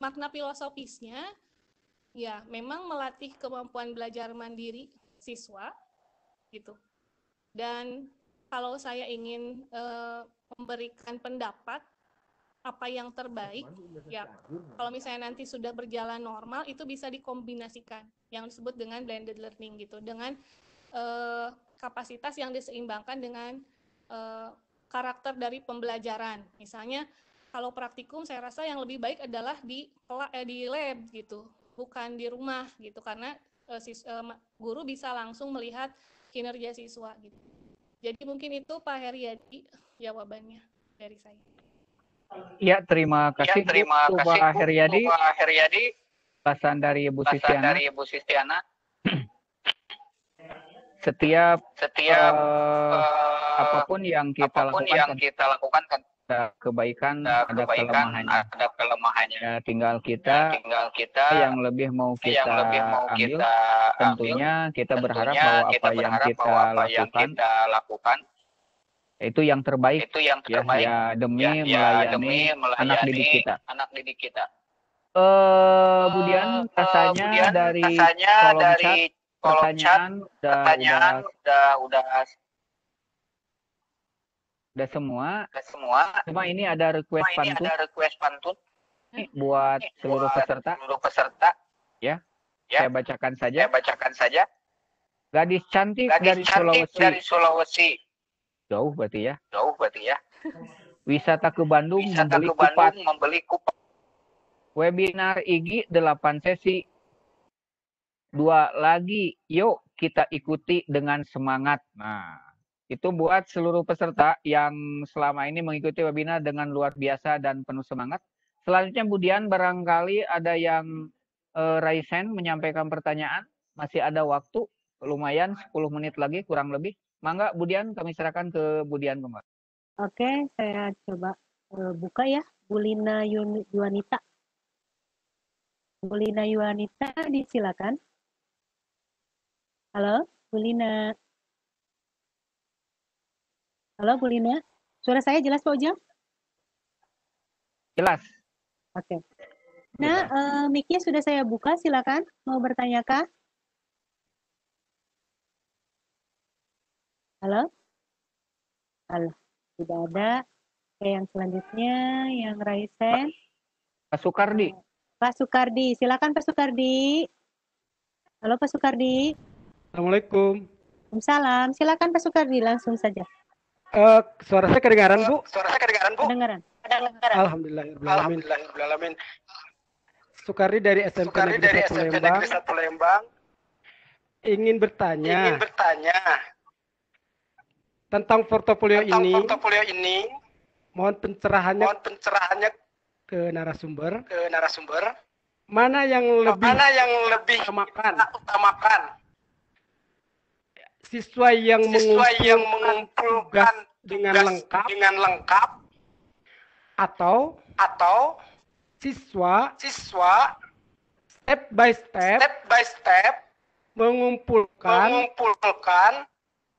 makna filosofisnya ya memang melatih kemampuan belajar mandiri siswa gitu. Dan kalau saya ingin memberikan pendapat apa yang terbaik, ya kalau misalnya nanti sudah berjalan normal itu bisa dikombinasikan yang disebut dengan blended learning gitu, dengan kapasitas yang diseimbangkan dengan karakter dari pembelajaran. Misalnya kalau praktikum saya rasa yang lebih baik adalah di lab gitu, bukan di rumah gitu, karena guru bisa langsung melihat kinerja siswa gitu. Jadi mungkin itu Pak Heriadi jawabannya dari saya. Ya, terima kasih Pak Heriadi. Pesan dari Ibu Sistiana. Setiap apapun yang kita lakukan kan ada kebaikan, ada kelemahannya. Ya, tinggal kita yang lebih mau kita ambil. Tentunya kita berharap bahwa apa yang kita lakukan itu yang terbaik, ya demi melayani anak didik kita. Kemudian rasanya dari kolom chat pertanyaan udah semua. Cuma ini ada request pantun buat seluruh peserta. Ya, saya bacakan saja. Gadis cantik dari Sulawesi. Jauh berarti ya. Wisata ke Bandung membeli kupat. Webinar IG 8 sesi. 2 lagi, yuk kita ikuti dengan semangat. Nah, itu buat seluruh peserta yang selama ini mengikuti webinar dengan luar biasa dan penuh semangat. Selanjutnya kemudian barangkali ada yang raise hand menyampaikan pertanyaan. Masih ada waktu, lumayan 10 menit lagi kurang lebih. Mangga, Budian, kami serahkan ke Budian kembali. Oke, saya coba buka ya. Bulina Yuanita. Bulina Yuanita, disilakan. Halo, Bulina. Halo, Bulina. Suara saya jelas, Pak Ujang? Jelas. Oke. Nah, mic-nya sudah saya buka, silakan. Mau bertanya kah? Halo? Halo, tidak ada. Oke, yang selanjutnya, yang raise hand. Pak Sukardi. Pak Sukardi, silakan Pak Sukardi. Halo Pak Sukardi. Assalamualaikum. Waalaikumsalam. Silakan Pak Sukardi, langsung saja. Suara saya kedengaran, Bu? Kedengaran. Alhamdulillahirrahmanirrahim. Sukardi dari SMP Negeri 1 Lembang. Ingin bertanya tentang portofolio ini Mohon pencerahannya ke narasumber. Mana yang lebih utamakan? Siswa yang mengumpulkan tugas dengan lengkap atau siswa step by step mengumpulkan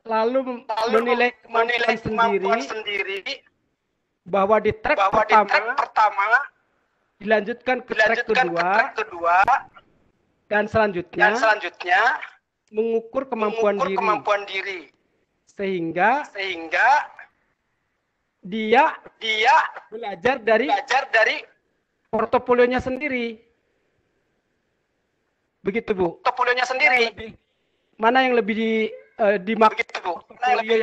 lalu menilai kemampuan sendiri bahwa di track pertama dilanjutkan ke track kedua dan selanjutnya mengukur kemampuan diri sehingga dia belajar dari portofolionya sendiri. Begitu, Bu. Mana yang lebih dimaknai portofolio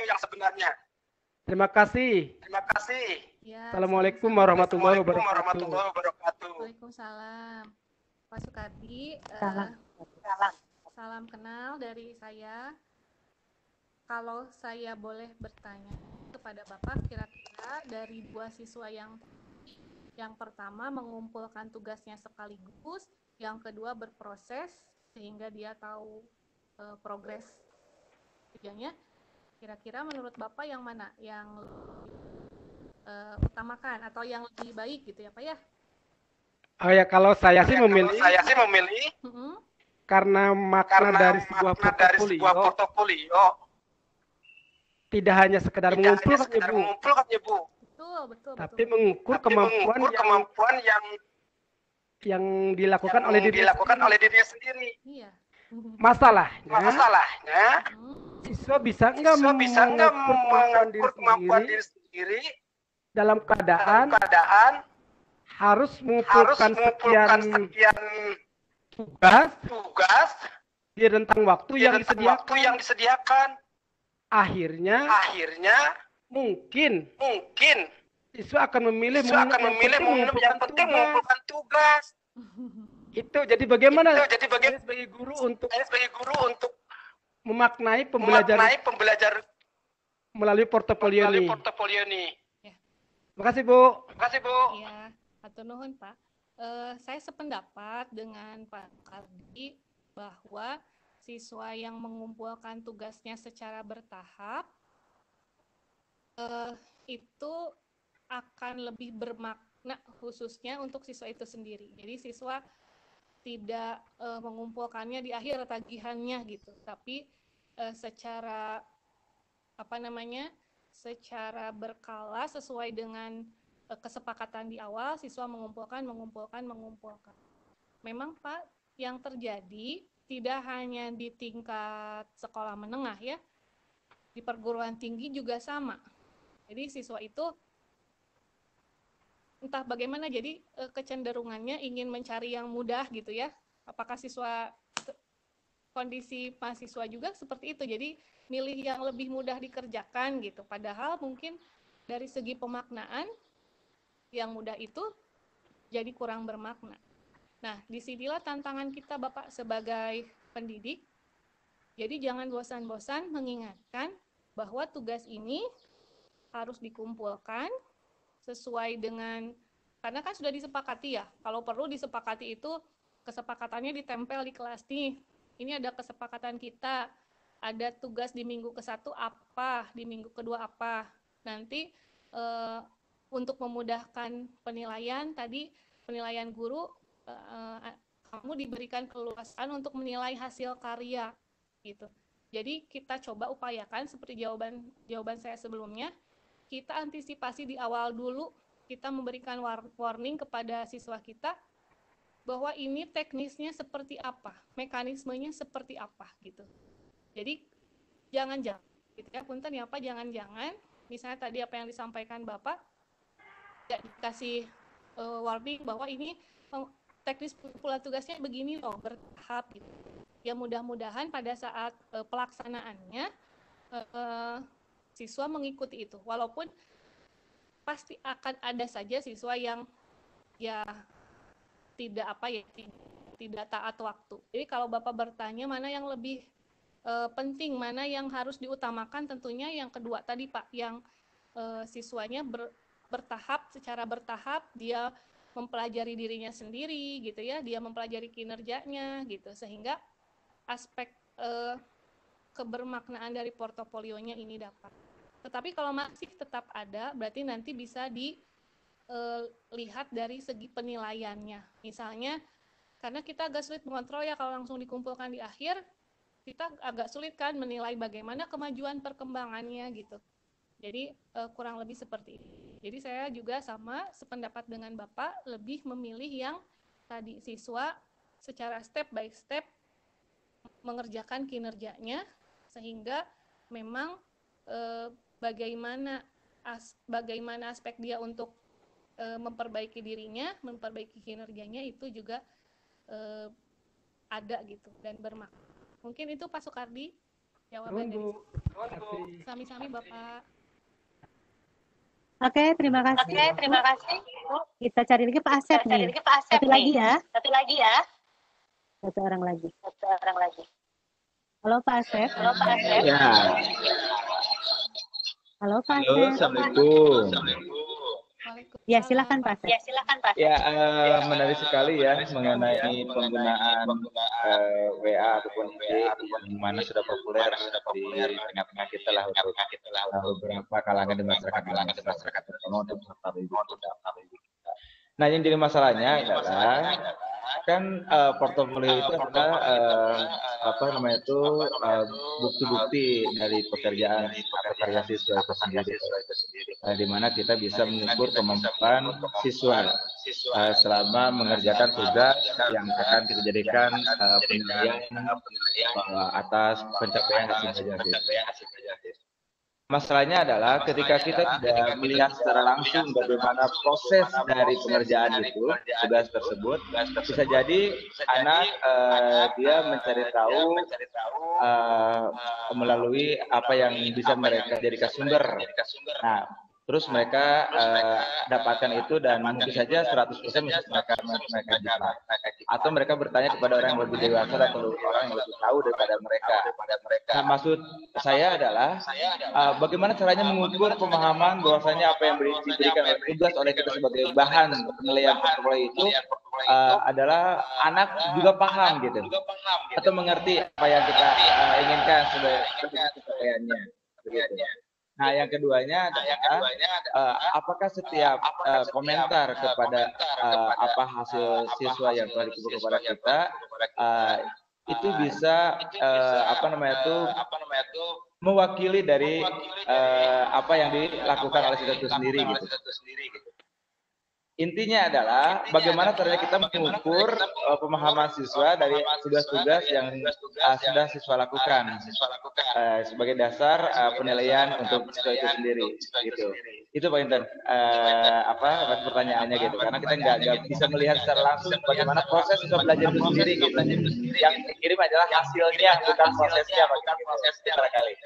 yang sebenarnya. Terima kasih. Ya, Assalamualaikum warahmatullahi wabarakatuh. Waalaikumsalam. Pak Sukardi, salam kenal dari saya. Kalau saya boleh bertanya kepada Bapak, kira-kira dari dua siswa yang pertama mengumpulkan tugasnya sekaligus, yang kedua berproses sehingga dia tahu progres kerjanya, kira-kira menurut Bapak yang mana yang utamakan atau yang lebih baik gitu ya Pak ya? Oh ya, kalau saya sih memilih karena makna dari sebuah portofolio tidak hanya sekedar mengumpulkan ya Bu, betul. tapi mengukur kemampuan yang dilakukan oleh dirinya sendiri. Iya. Masalahnya siswa bisa nggak mengukur kemampuan diri sendiri dalam keadaan harus mengumpulkan sekian tugas di rentang waktu yang disediakan. Akhirnya mungkin siswa akan memilih yang penting mengumpulkan tugas. Itu jadi bagaimana sebagai guru untuk memaknai pembelajar melalui portofolio ini. Terima kasih, Bu. Iya, hatur nuhun, Pak. Saya sependapat dengan Pak Kardi bahwa siswa yang mengumpulkan tugasnya secara bertahap itu akan lebih bermakna khususnya untuk siswa itu sendiri. Jadi siswa tidak mengumpulkannya di akhir tagihannya gitu, tapi secara secara berkala sesuai dengan kesepakatan di awal, siswa mengumpulkan. Memang Pak, yang terjadi tidak hanya di tingkat sekolah menengah ya, di perguruan tinggi juga sama. Jadi siswa itu entah bagaimana, jadi kecenderungannya ingin mencari yang mudah gitu ya. Apakah kondisi mahasiswa juga seperti itu, jadi milih yang lebih mudah dikerjakan gitu. Padahal mungkin dari segi pemaknaan yang mudah itu jadi kurang bermakna. Nah, disinilah tantangan kita Bapak sebagai pendidik. Jadi jangan bosan-bosan mengingatkan bahwa tugas ini harus dikumpulkan sesuai dengan, karena kan sudah disepakati ya, kalau perlu disepakati itu kesepakatannya ditempel di kelas nih. Ini ada kesepakatan kita, ada tugas di minggu ke-1 apa, di minggu kedua apa. Nanti untuk memudahkan penilaian, tadi penilaian guru, kamu diberikan keleluasaan untuk menilai hasil karya gitu. Jadi kita coba upayakan seperti jawaban saya sebelumnya, kita antisipasi di awal dulu, kita memberikan warning kepada siswa kita bahwa ini teknisnya seperti apa, mekanismenya seperti apa gitu. Jadi jangan-jangan gitu ya, punten ya Pak, jangan-jangan misalnya tadi apa yang disampaikan Bapak tidak dikasih warning bahwa ini teknis pula tugasnya begini loh, bertahap gitu. Ya mudah-mudahan pada saat pelaksanaannya siswa mengikuti itu, walaupun pasti akan ada saja siswa yang ya tidak taat waktu. Jadi kalau Bapak bertanya mana yang lebih penting, mana yang harus diutamakan. Tentunya yang kedua tadi Pak, yang siswanya secara bertahap dia mempelajari dirinya sendiri gitu ya, dia mempelajari kinerjanya gitu, sehingga aspek kebermaknaan dari portofolionya ini dapat. Tetapi kalau masih tetap ada, berarti nanti bisa dilihat dari segi penilaiannya. Misalnya, karena kita agak sulit mengontrol ya kalau langsung dikumpulkan di akhir, kita agak sulit kan menilai bagaimana kemajuan perkembangannya gitu. Jadi kurang lebih seperti ini. Jadi saya juga sama sependapat dengan Bapak, lebih memilih yang tadi siswa secara step by step mengerjakan kinerjanya, sehingga memang bagaimana aspek dia untuk memperbaiki dirinya, memperbaiki kinerjanya itu juga ada gitu dan bermakna. Mungkin itu Pak Soekardi jawaban dari Sami-sami Bapak. Oke, terima kasih. Terima kasih. Kita cari lagi Pak Asep nih. Satu lagi ya. Satu lagi ya. Satu orang lagi. Halo Pak Asep. Ya. Halo Pak Halo, Asep. Assalamualaikum. Ya, silakan Pak Asep. Ya, menarik sekali ya mengenai penggunaan WA ataupun IG yang mana sudah populer di tengah-tengah kita lah untuk beberapa kalangan di masyarakat terutama untuk Nah, yang jadi masalahnya adalah kan portofolio itu adalah bukti-bukti dari pekerjaan atau karya siswa itu sendiri, di mana kita bisa mengukur kemampuan siswa selama mengerjakan tugas yang akan kita jadikan penilaian atas pencapaian hasil kerja. Masalahnya adalah ketika kita tidak melihat secara langsung bagaimana proses dari pengerjaan itu, tugas tersebut, bisa jadi anak dia mencari tahu melalui apa yang bisa mereka jadikan sumber. Nah, terus mereka dapatkan itu dan mungkin saja 100% mereka bisa. Atau mereka bertanya kepada orang yang lebih dewasa atau orang yang lebih tahu daripada mereka. Nah, maksud saya adalah bagaimana caranya mengukur pemahaman bahwasanya apa yang diberikan oleh tugas oleh kita sebagai bahan penilaian portofolio itu adalah anak juga paham gitu, atau mengerti apa yang kita inginkan sebagai capaiannya. Nah, yang keduanya adalah apakah setiap komentar kepada apa hasil siswa yang telah dikumpulkan kepada kita itu bisa mewakili dari apa yang dilakukan oleh siswa itu sendiri gitu. Intinya adalah bagaimana caranya kita mengukur pemahaman siswa dari tugas-tugas yang sudah siswa lakukan sebagai dasar penilaian untuk siswa itu sendiri gitu. Itu Pak Inten pertanyaannya gitu, karena kita nggak bisa melihat secara langsung bagaimana proses siswa belajar itu sendiri gitu. Yang dikirim adalah hasilnya, bukan prosesnya barangkali.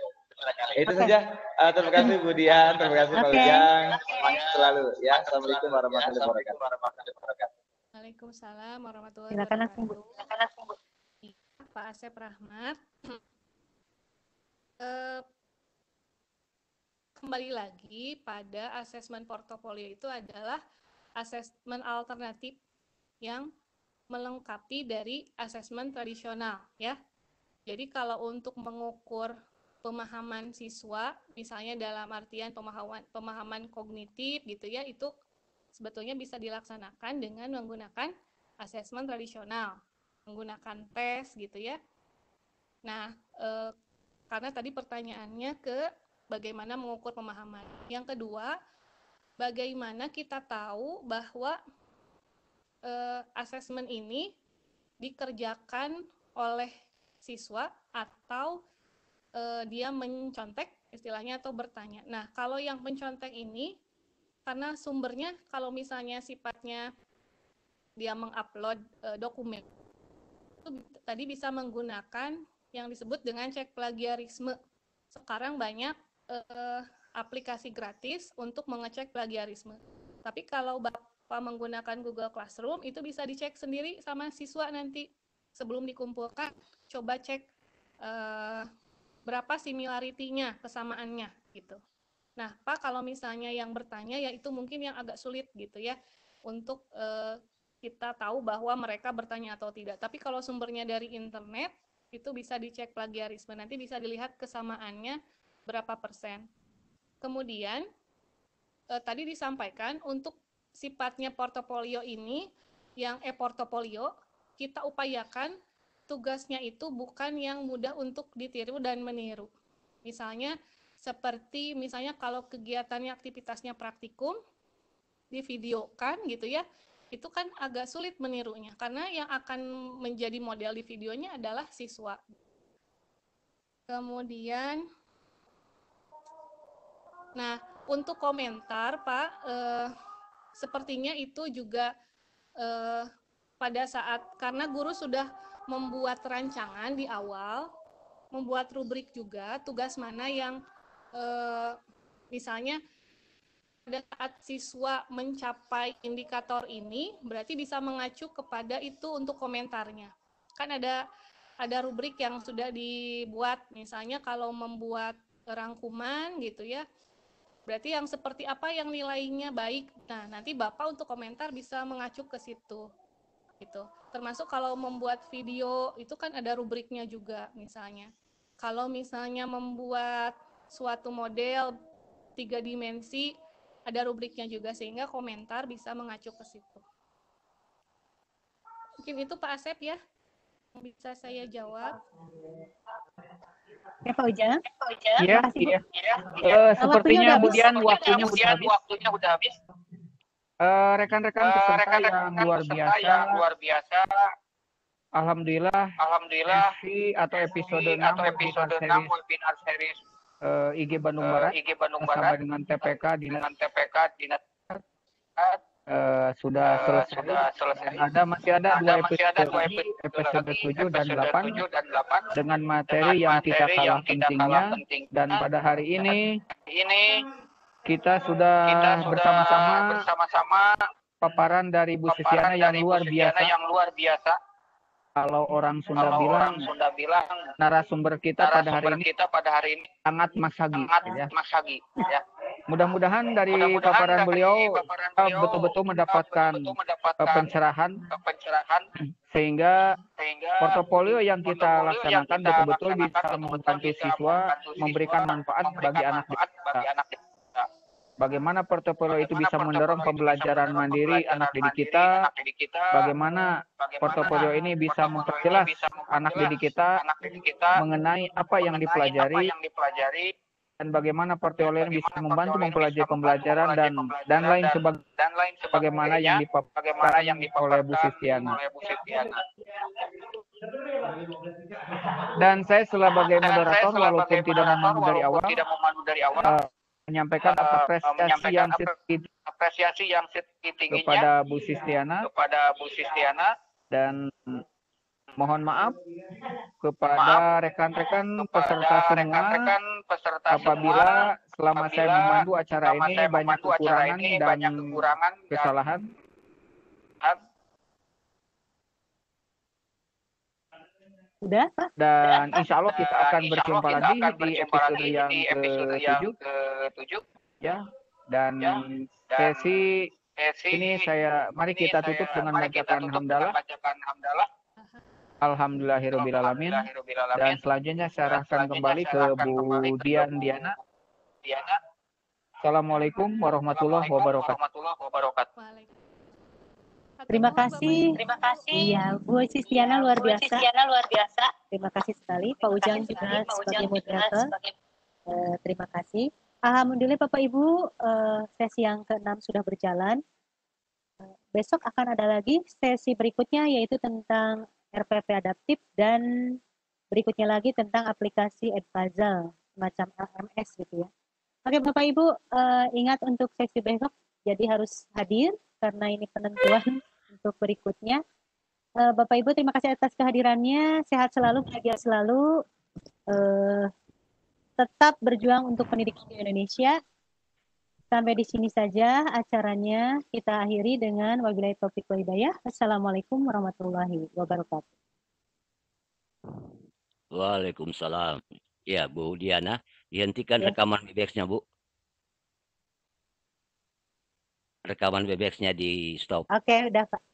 Itu saja. Terima kasih Bu Dian, terima kasih Pak Ujang. Semangat selalu ya. Assalamualaikum warahmatullahi wabarakatuh. Waalaikumsalam warahmatullahi wabarakatuh. Pak Asep Rahmat. Kembali lagi pada asesmen portofolio itu adalah asesmen alternatif yang melengkapi dari asesmen tradisional ya. Jadi kalau untuk mengukur pemahaman siswa, misalnya dalam artian pemahaman kognitif gitu ya, itu sebetulnya bisa dilaksanakan dengan menggunakan asesmen tradisional, menggunakan tes gitu ya. Nah, karena tadi pertanyaannya ke bagaimana mengukur pemahaman. Yang kedua, bagaimana kita tahu bahwa asesmen ini dikerjakan oleh siswa atau dia mencontek istilahnya atau bertanya. Nah, kalau yang mencontek ini karena sumbernya kalau misalnya sifatnya dia mengupload dokumen itu tadi bisa menggunakan yang disebut dengan cek plagiarisme. Sekarang banyak aplikasi gratis untuk mengecek plagiarisme. Tapi kalau Bapak menggunakan Google Classroom itu bisa dicek sendiri sama siswa nanti sebelum dikumpulkan, coba cek berapa similarity-nya, kesamaannya gitu. Nah, Pak, kalau misalnya yang bertanya ya itu mungkin yang agak sulit gitu ya untuk kita tahu bahwa mereka bertanya atau tidak. Tapi kalau sumbernya dari internet itu bisa dicek plagiarisme. Nanti bisa dilihat kesamaannya berapa persen. Kemudian tadi disampaikan untuk sifatnya portofolio ini yang e-portofolio kita upayakan tugasnya itu bukan yang mudah untuk ditiru dan meniru. Misalnya seperti misalnya kalau kegiatannya aktivitasnya praktikum divideokan gitu ya, itu kan agak sulit menirunya karena yang akan menjadi model di videonya adalah siswa. Kemudian nah, untuk komentar Pak, sepertinya itu juga pada saat karena guru sudah membuat rancangan di awal, membuat rubrik juga tugas mana yang misalnya pada saat siswa mencapai indikator ini berarti bisa mengacu kepada itu untuk komentarnya. Kan ada rubrik yang sudah dibuat, misalnya kalau membuat rangkuman gitu ya, berarti yang seperti apa yang nilainya baik. Nah, nanti Bapak untuk komentar bisa mengacu ke situ. Gitu. Termasuk kalau membuat video itu kan ada rubriknya juga misalnya. Kalau misalnya membuat suatu model 3 dimensi ada rubriknya juga sehingga komentar bisa mengacu ke situ. Mungkin itu Pak Asep ya yang bisa saya jawab. Ya Pak Ujang. Iya, iya. Sepertinya kemudian waktunya sudah habis. Rekan-rekan peserta yang luar biasa, alhamdulillah sesi atau episode 6 webinar series IG Bandung Barat bersama dengan TPK Dinas sudah selesai. Masih ada dua episode 7 dan 8 dengan materi yang tidak kalah pentingnya, dan pada hari ini kita sudah bersama-sama paparan dari Bu Sistiana yang luar biasa. Kalau orang Sunda bilang narasumber kita pada hari ini sangat masagi, ya. Mudah-mudahan dari paparan beliau kita betul-betul mendapatkan pencerahan sehingga portofolio yang kita laksanakan betul-betul bisa membantu siswa, memberikan manfaat bagi anak kita. Bagaimana portofolio itu bisa mendorong pembelajaran mandiri anak didik kita, bagaimana portofolio ini bisa memperjelas anak didik kita mengenai apa yang dipelajari, dan bagaimana portofolio ini bisa membantu mempelajari pembelajaran dan lain sebagaimana yang dipaparkan oleh Bu Sistiana. Dan saya sebagai moderator walaupun tidak memandu dari awal, menyampaikan apresiasi yang setinggi-tingginya kepada Bu Sistiana, dan mohon maaf kepada rekan-rekan peserta semua apabila selama saya memandu acara ini banyak kekurangan dan kesalahan. Sudah, Pak? Dan insya Allah kita akan berjumpa lagi di episode yang ke-7. Ya, dan sesi ini mari kita tutup dengan bacaan hamdalah. Alhamdulillahirobbilalamin. Dan selanjutnya saya arahkan kembali ke Bu Diana. Assalamualaikum warahmatullahi wabarakatuh. Terima kasih. Iya, Bu Sistiana luar biasa. Terima kasih sekali. Pak Ujang juga sebagai moderator. Terima kasih. Alhamdulillah Bapak Ibu, sesi yang ke-6 sudah berjalan. Besok akan ada lagi sesi berikutnya yaitu tentang RPP adaptif dan berikutnya lagi tentang aplikasi Edpuzzle semacam LMS gitu ya. Oke Bapak Ibu, ingat untuk sesi besok jadi harus hadir karena ini penentuan untuk berikutnya. Bapak Ibu terima kasih atas kehadirannya, sehat selalu, bahagia selalu, tetap berjuang untuk pendidikan di Indonesia. Sampai di sini saja acaranya, kita akhiri dengan wabillahi taufiq wal hidayah. Assalamualaikum warahmatullahi wabarakatuh. Waalaikumsalam. Ya, Bu Diana, dihentikan Ya. rekaman Webex-nya, Bu. Rekaman Webex-nya di stop. Oke, udah Pak.